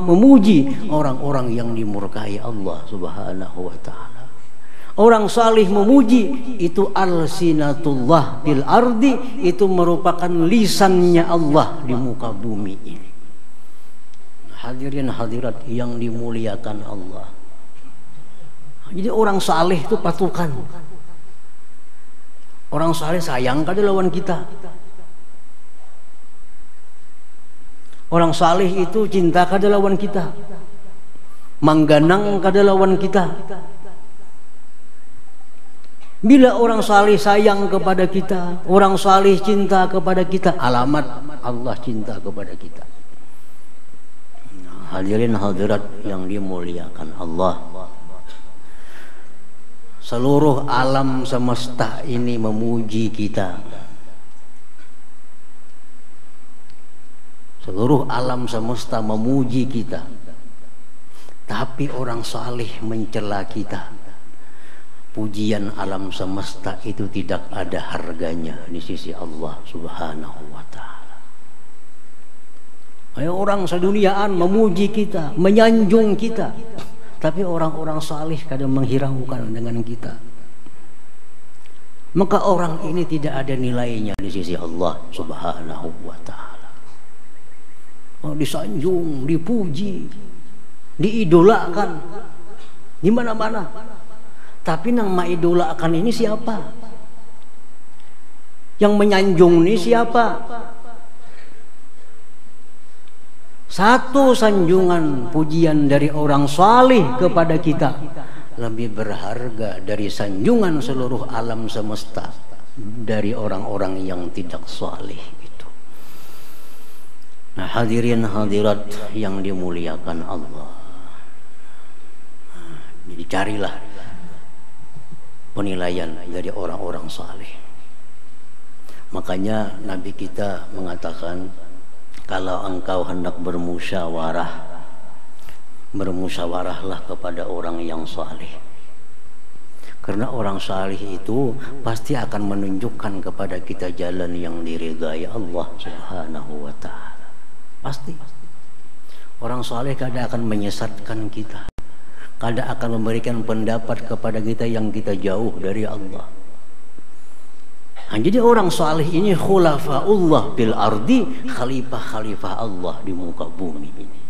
memuji orang-orang yang dimurkai Allah Subhanahu wa ta'ala. Orang salih memuji itu alsinatullah bil ardi, itu merupakan lisannya Allah di muka bumi ini. Hadirin hadirat yang dimuliakan Allah. Jadi orang saleh itu patukan. Orang saleh sayang kada lawan kita. Orang saleh itu cinta kada lawan kita. Mangganang kada lawan kita. Bila orang saleh sayang kepada kita, orang saleh cinta kepada kita, alamat Allah cinta kepada kita. Hadirin hadirat yang dimuliakan Allah, seluruh alam semesta ini memuji kita. Seluruh alam semesta memuji kita, tapi orang saleh mencela kita. Pujian alam semesta itu tidak ada harganya di sisi Allah Subhanahu wa ta'ala. Orang seduniaan memuji kita, menyanjung kita, tapi orang-orang saleh kadang menghiraukan dengan kita. Maka orang ini tidak ada nilainya di sisi Allah Subhanahu wa ta'ala. Disanjung, dipuji, diidolakan di mana-mana. Tapi nang maidolakan ini siapa? Yang menyanjung ini siapa? Satu sanjungan pujian dari orang saleh kepada kita lebih berharga dari sanjungan seluruh alam semesta dari orang-orang yang tidak saleh itu. Nah, hadirin hadirat yang dimuliakan Allah. Jadi carilah penilaian dari orang-orang saleh. Makanya Nabi kita mengatakan, kalau engkau hendak bermusyawarah, bermusyawarahlah kepada orang yang saleh. Karena orang saleh itu pasti akan menunjukkan kepada kita jalan yang diridai Allah Subhanahu wa ta'ala. Pasti. Orang saleh kadang akan menyesatkan kita, kadang akan memberikan pendapat kepada kita yang kita jauh dari Allah. Nah, jadi orang saleh ini khulafaullah bil ardi, khalifah-khalifah Allah di muka bumi ini.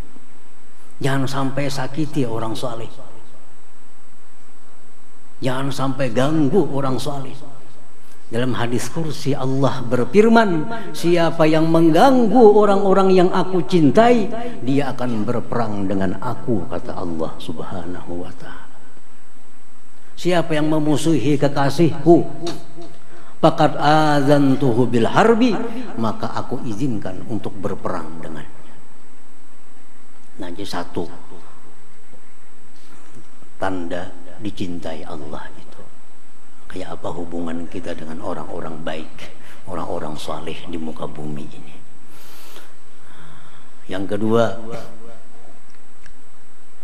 Jangan sampai sakiti orang saleh. Jangan sampai ganggu orang saleh. Dalam hadis kursi Allah berfirman, siapa yang mengganggu orang-orang yang aku cintai, dia akan berperang dengan aku, kata Allah Subhanahu wa ta'ala. Siapa yang memusuhi kekasihku, faqad azantuhu bil harbi, maka aku izinkan untuk berperang dengannya. Nah, jadi satu tanda dicintai Allah itu. Kayak apa hubungan kita dengan orang-orang baik, orang-orang saleh di muka bumi ini. Yang kedua,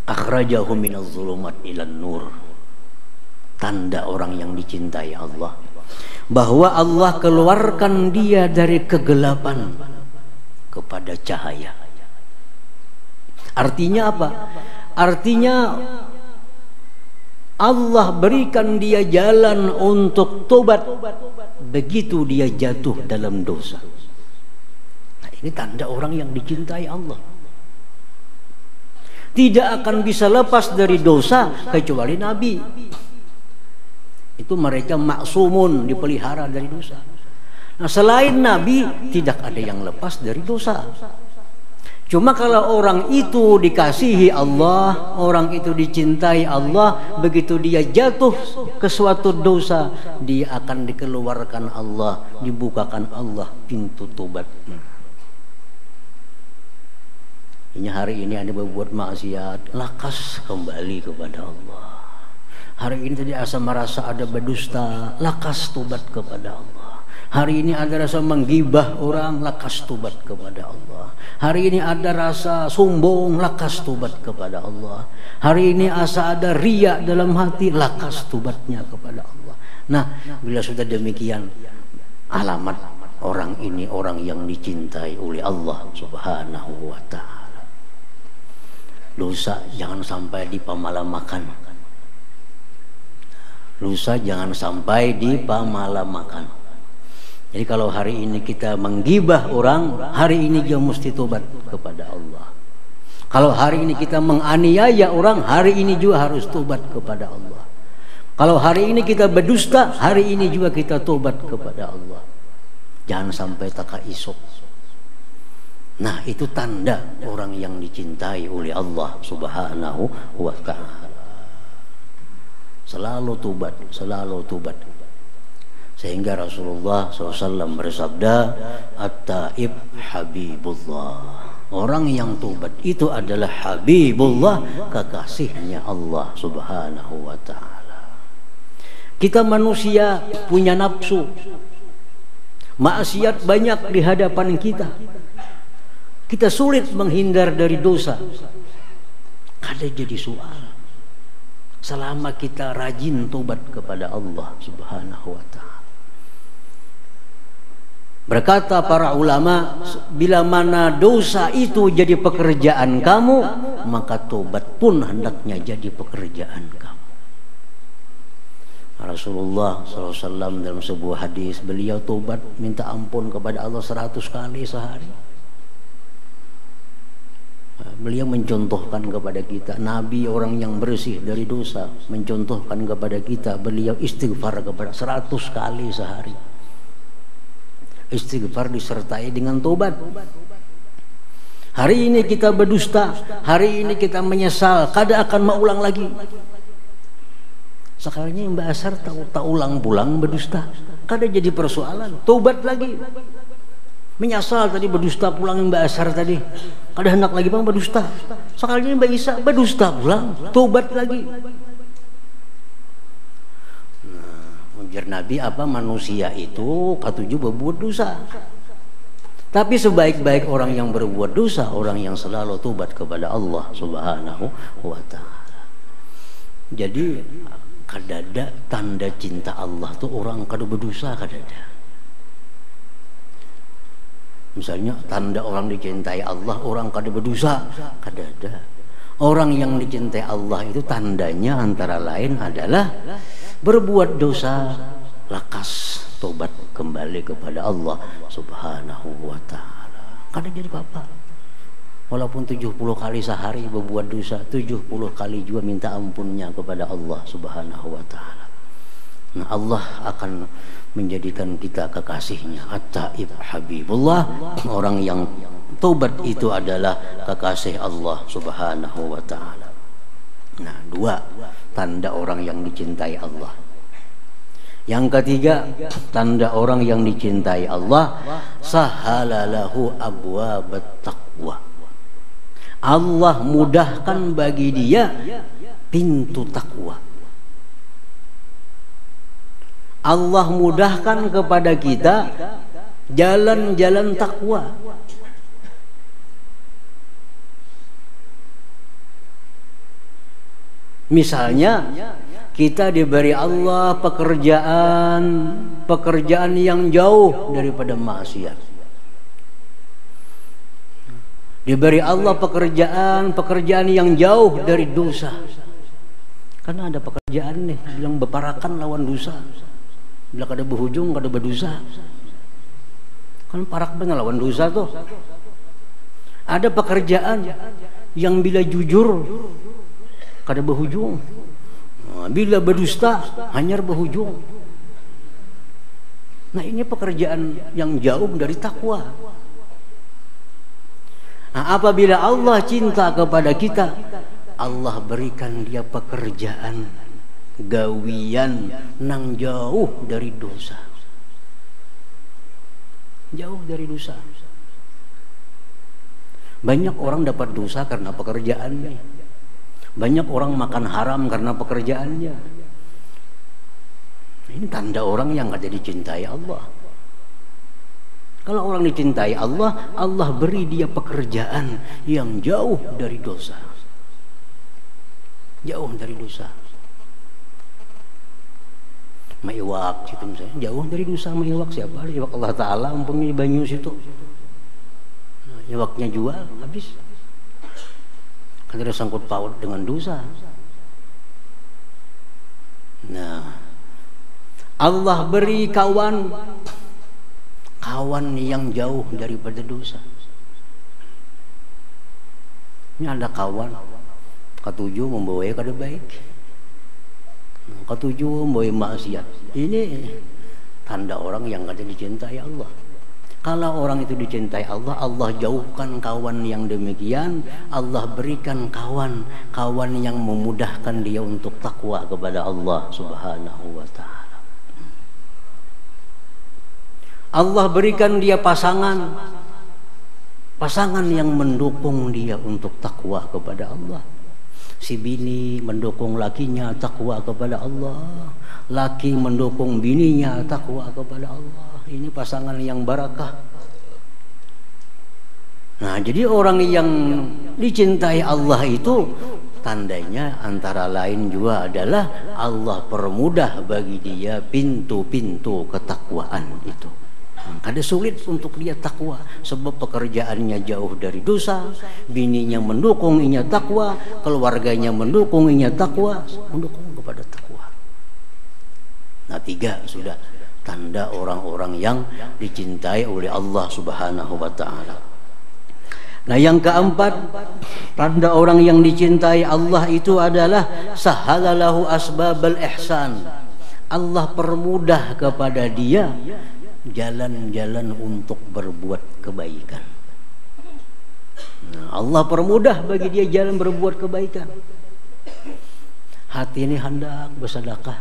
akhrajahu minaz zulumat ilan nur. Tanda orang yang dicintai Allah, bahwa Allah keluarkan dia dari kegelapan kepada cahaya. Artinya apa? Artinya Allah berikan dia jalan untuk tobat begitu dia jatuh dalam dosa. Nah, ini tanda orang yang dicintai Allah. Tidak akan bisa lepas dari dosa kecuali Nabi. Itu mereka maksumun, dipelihara dari dosa. Nah, selain Nabi tidak ada yang lepas dari dosa. Cuma kalau orang itu dikasihi Allah, orang itu dicintai Allah, begitu dia jatuh ke suatu dosa, dia akan dikeluarkan Allah, dibukakan Allah pintu tobatnya. Ini hari ini Anda berbuat maksiat, lakas kembali kepada Allah. Hari ini tadi asa merasa ada berdusta, lakas tobat kepada Allah. Hari ini ada rasa menggibah orang, lakas tobat kepada Allah. Hari ini ada rasa sombong, lakas tobat kepada Allah. Hari ini asa ada riya dalam hati, lakas tobatnya kepada Allah. Nah, bila sudah demikian, alamat orang ini orang yang dicintai oleh Allah Subhanahu wa ta'ala. Dosa jangan sampai dipamalamakan. Dosa jangan sampai dipamalamakan. Jadi kalau hari ini kita menggibah orang, hari ini dia mesti tobat kepada Allah. Kalau hari ini kita menganiaya orang, hari ini juga harus tobat kepada Allah. Kalau hari ini kita berdusta, hari ini juga kita tobat kepada Allah. Jangan sampai takaisuk. Nah, itu tanda orang yang dicintai oleh Allah Subhanahu wa ta'ala. Selalu tobat, selalu tobat. Sehingga Rasulullah SAW bersabda, At-taib Habibullah. Orang yang tobat itu adalah Habibullah, kekasihnya Allah Subhanahu wa ta'ala. Kita manusia punya nafsu, maksiat banyak di hadapan kita. Kita sulit menghindar dari dosa. Kada jadi soal selama kita rajin tobat kepada Allah Subhanahu wa ta'ala. Berkata para ulama, bila mana dosa itu jadi pekerjaan kamu, maka tobat pun hendaknya jadi pekerjaan kamu. Rasulullah SAW dalam sebuah hadis, beliau tobat minta ampun kepada Allah 100 kali sehari. Beliau mencontohkan kepada kita, Nabi orang yang bersih dari dosa, mencontohkan kepada kita, beliau istighfar kepada 100 kali sehari. Istighfar disertai dengan tobat. Hari ini kita berdusta, hari ini kita menyesal, kada akan mengulang lagi. Sekalinya yang Mbak Asar tak ulang pulang berdusta, kada jadi persoalan, tobat lagi. Menyesal tadi berdusta pulang Mbak Asar tadi, kada hendak lagi bang berdusta. Sekalinya Mbak Isa berdusta pulang, tobat lagi. Ujar Nabi apa, manusia itu katuju berbuat dosa. Tapi sebaik-baik orang yang berbuat dosa, orang yang selalu tobat kepada Allah Subhanahu wa ta'ala. Jadi kadada tanda cinta Allah tuh orang kada berdosa, kadada. Misalnya tanda orang dicintai Allah, orang kada berdosa, kadada. Orang yang dicintai Allah itu tandanya antara lain adalah berbuat dosa, lakas tobat kembali kepada Allah Subhanahu wa ta'ala. Kada jadi apa-apa. Walaupun 70 kali sehari berbuat dosa, 70 kali juga minta ampunnya kepada Allah Subhanahu wa ta'ala. Nah, Allah akan menjadikan kita kekasihnya. At-taib Habibullah, orang yang tobat itu adalah kekasih Allah Subhanahu wa ta'ala. Nah, 2 tanda orang yang dicintai Allah. Yang ketiga, tanda orang yang dicintai Allah, sahalalahu abwabat taqwa. Allah mudahkan bagi dia pintu takwa. Allah mudahkan kepada kita jalan-jalan takwa. Misalnya kita diberi Allah pekerjaan yang jauh daripada maksiat. Diberi Allah pekerjaan yang jauh dari dosa. Karena ada pekerjaan nih yang berparakan lawan dosa. Bila kada berhujung kada berdosa. Kan parak benar lawan dosa tuh. Ada pekerjaan yang bila jujur kada berhujung. Bila berdusta hanya berhujung. Nah, ini pekerjaan yang jauh dari takwa. Nah, apabila Allah cinta kepada kita, Allah berikan dia pekerjaan gawian nang jauh dari dosa. Jauh dari dosa. Banyak orang dapat dosa karena pekerjaannya. Banyak orang makan haram karena pekerjaannya. Ini tanda orang yang ada dicintai Allah. Kalau orang dicintai Allah, Allah beri dia pekerjaan yang jauh dari dosa. Jauh dari dosa. Maiwak situ misalnya, jauh dari dosa. Maiwak siapa? Iwak Allah Ta'ala umpamanya banyu situ. Nah, iwaknya jual, habis. Kan ada sangkut paut dengan dosa. Nah, Allah beri kawan yang jauh daripada dosa. Ini ada kawan ketujuh membawa kada baik, ketujuh membawa maksiat. Ini tanda orang yang kada dicintai Allah. Kalau orang itu dicintai Allah, Allah jauhkan kawan yang demikian. Allah berikan kawan yang memudahkan dia untuk takwa kepada Allah Subhanahu wa ta'ala. Allah berikan dia pasangan yang mendukung dia untuk takwa kepada Allah. Si bini mendukung lakinya takwa kepada Allah, laki mendukung bininya takwa kepada Allah. Ini pasangan yang barakah. Nah, jadi orang yang dicintai Allah itu tandanya antara lain juga adalah Allah permudah bagi dia pintu-pintu ketakwaan itu. Kada sulit untuk dia takwa sebab pekerjaannya jauh dari dosa, bininya mendukung inya takwa, keluarganya mendukung inya takwa, mendukung kepada takwa. Nah, 3 sudah tanda orang-orang yang dicintai oleh Allah Subhanahu wa ta'ala. Nah, yang keempat, tanda orang yang dicintai Allah itu adalah sahalalahu asbabal ihsan. Allah permudah kepada dia jalan-jalan untuk berbuat kebaikan. Nah, Allah permudah bagi dia jalan berbuat kebaikan. Hati ini hendak bersedekah.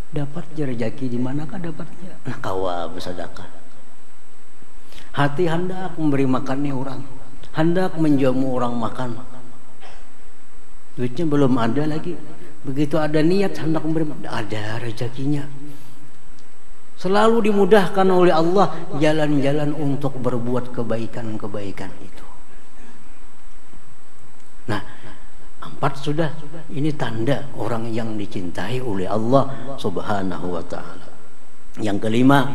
Dapat rezeki di manakah dapatnya? Nah, kawa bersedekah. Hati hendak memberi makannya orang, hendak menjamu orang makan. Duitnya belum ada lagi. Begitu ada niat hendak memberi, ada rezekinya. Selalu dimudahkan oleh Allah jalan-jalan untuk berbuat kebaikan-kebaikan itu. Nah, 4 sudah. Ini tanda orang yang dicintai oleh Allah Subhanahu wa ta'ala. Yang kelima,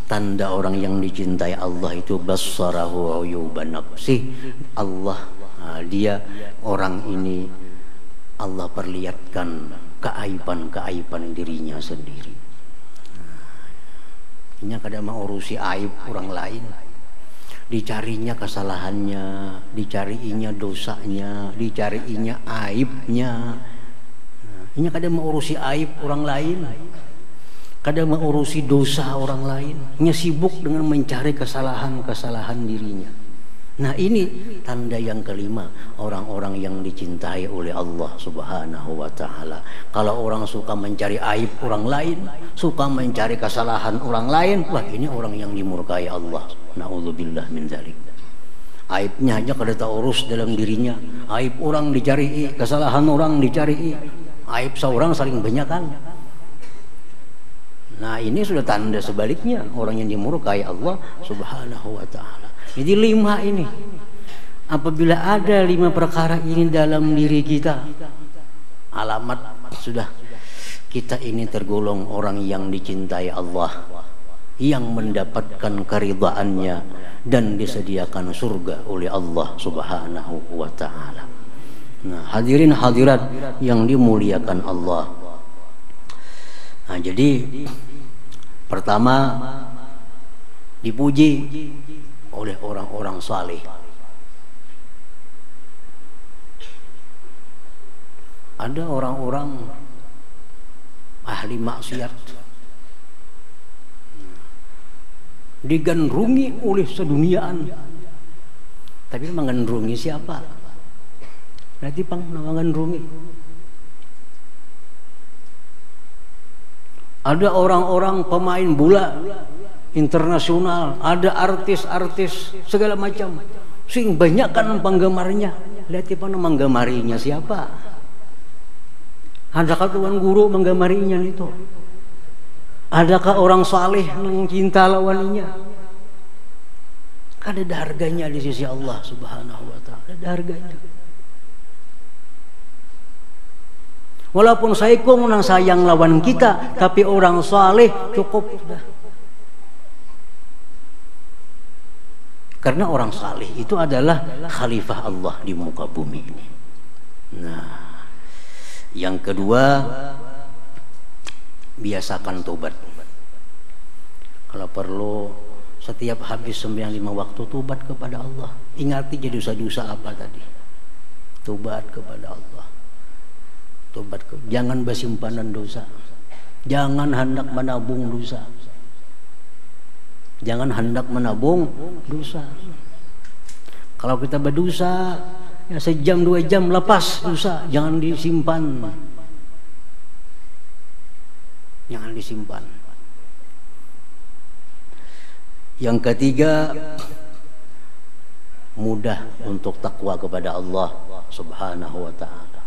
tanda orang yang dicintai Allah itu bassarahu uyuban nafsi. Allah, dia orang ini Allah perlihatkan keaiban-keaiban dirinya sendiri. Ini kadang mau urusi aib orang lain, dicarinya kesalahannya, dicarinya dosanya, dicarinya aibnya. Ini kadang mau urusi aib orang lain, kadang mau urusi dosa orang lain. Ini sibuk dengan mencari kesalahan-kesalahan dirinya. Nah, ini tanda yang kelima orang-orang yang dicintai oleh Allah Subhanahu wa ta'ala. Kalau orang suka mencari aib orang lain, suka mencari kesalahan orang lain, wah, ini orang yang dimurkai Allah. Na'udzubillah min dzalik. Aibnya aja kada tahu urus dalam dirinya. Aib orang dicari, kesalahan orang dicari. Aib seorang saling banyakan. Nah, ini sudah tanda sebaliknya, orang yang dimurkai Allah Subhanahu wa ta'ala. Jadi 5 ini, apabila ada 5 perkara ini dalam diri kita, alamat sudah kita ini tergolong orang yang dicintai Allah, yang mendapatkan keridhaannya dan disediakan surga oleh Allah Subhanahu wa ta'ala. Nah, hadirin hadirat yang dimuliakan Allah. Nah, jadi pertama dipuji oleh orang-orang saleh. Ada orang-orang ahli maksiat digandrungi oleh seduniaan, tapi mengandrungi siapa? Nanti mengandrungi. Ada orang-orang pemain bola internasional, ada artis-artis segala macam, sing banyak kan penggemarnya. Lihat mana menggemarinya siapa? Adakah tuan guru menggemarinya itu? Adakah orang saleh mencinta lawaninya? Ada harganya di sisi Allah Subhanahu wa ta'ala, ada harganya. Walaupun saikung nang sayang lawan kita, tapi orang saleh cukup sudah. Karena orang saleh itu adalah khalifah Allah di muka bumi ini. Nah, yang kedua, biasakan tobat. Kalau perlu setiap habis 95 waktu tobat kepada Allah. Ingati jadi dosa-dosa apa tadi. Tobat kepada Allah. Tobat jangan bersimpanan dosa. Jangan hendak menabung dosa. Jangan hendak menabung dosa. Kalau kita berdosa, ya sejam 2 jam lepas dosa, jangan disimpan. Jangan disimpan. Yang ketiga, mudah untuk takwa kepada Allah Subhanahu wa ta'ala.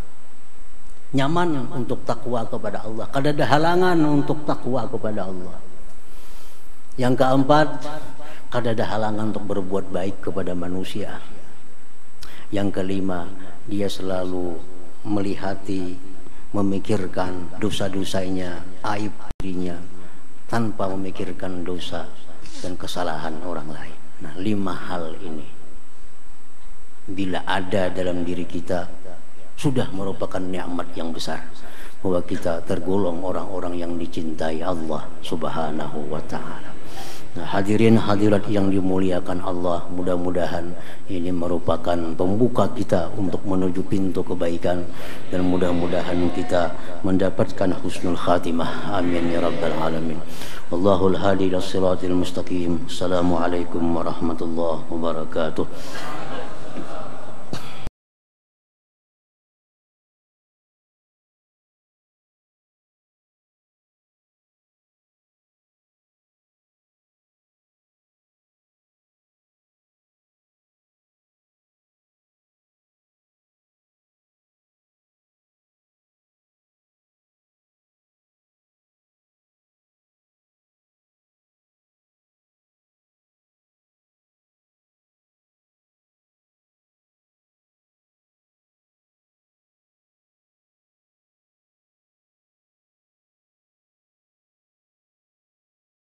Nyaman untuk takwa kepada Allah. Kada ada halangan untuk takwa kepada Allah. Yang keempat, kada ada halangan untuk berbuat baik kepada manusia. Yang kelima, dia selalu melihati, memikirkan dosa-dosanya, aib dirinya, tanpa memikirkan dosa dan kesalahan orang lain. Nah, 5 hal ini bila ada dalam diri kita, sudah merupakan nikmat yang besar, bahwa kita tergolong orang-orang yang dicintai Allah Subhanahu wa ta'ala. Nah, hadirin hadirat yang dimuliakan Allah, mudah-mudahan ini merupakan pembuka kita untuk menuju pintu kebaikan, dan mudah-mudahan kita mendapatkan husnul khatimah. Amin ya rabbal alamin. Wallahul hadi ila siratil mustaqim. Assalamualaikum warahmatullahi wabarakatuh.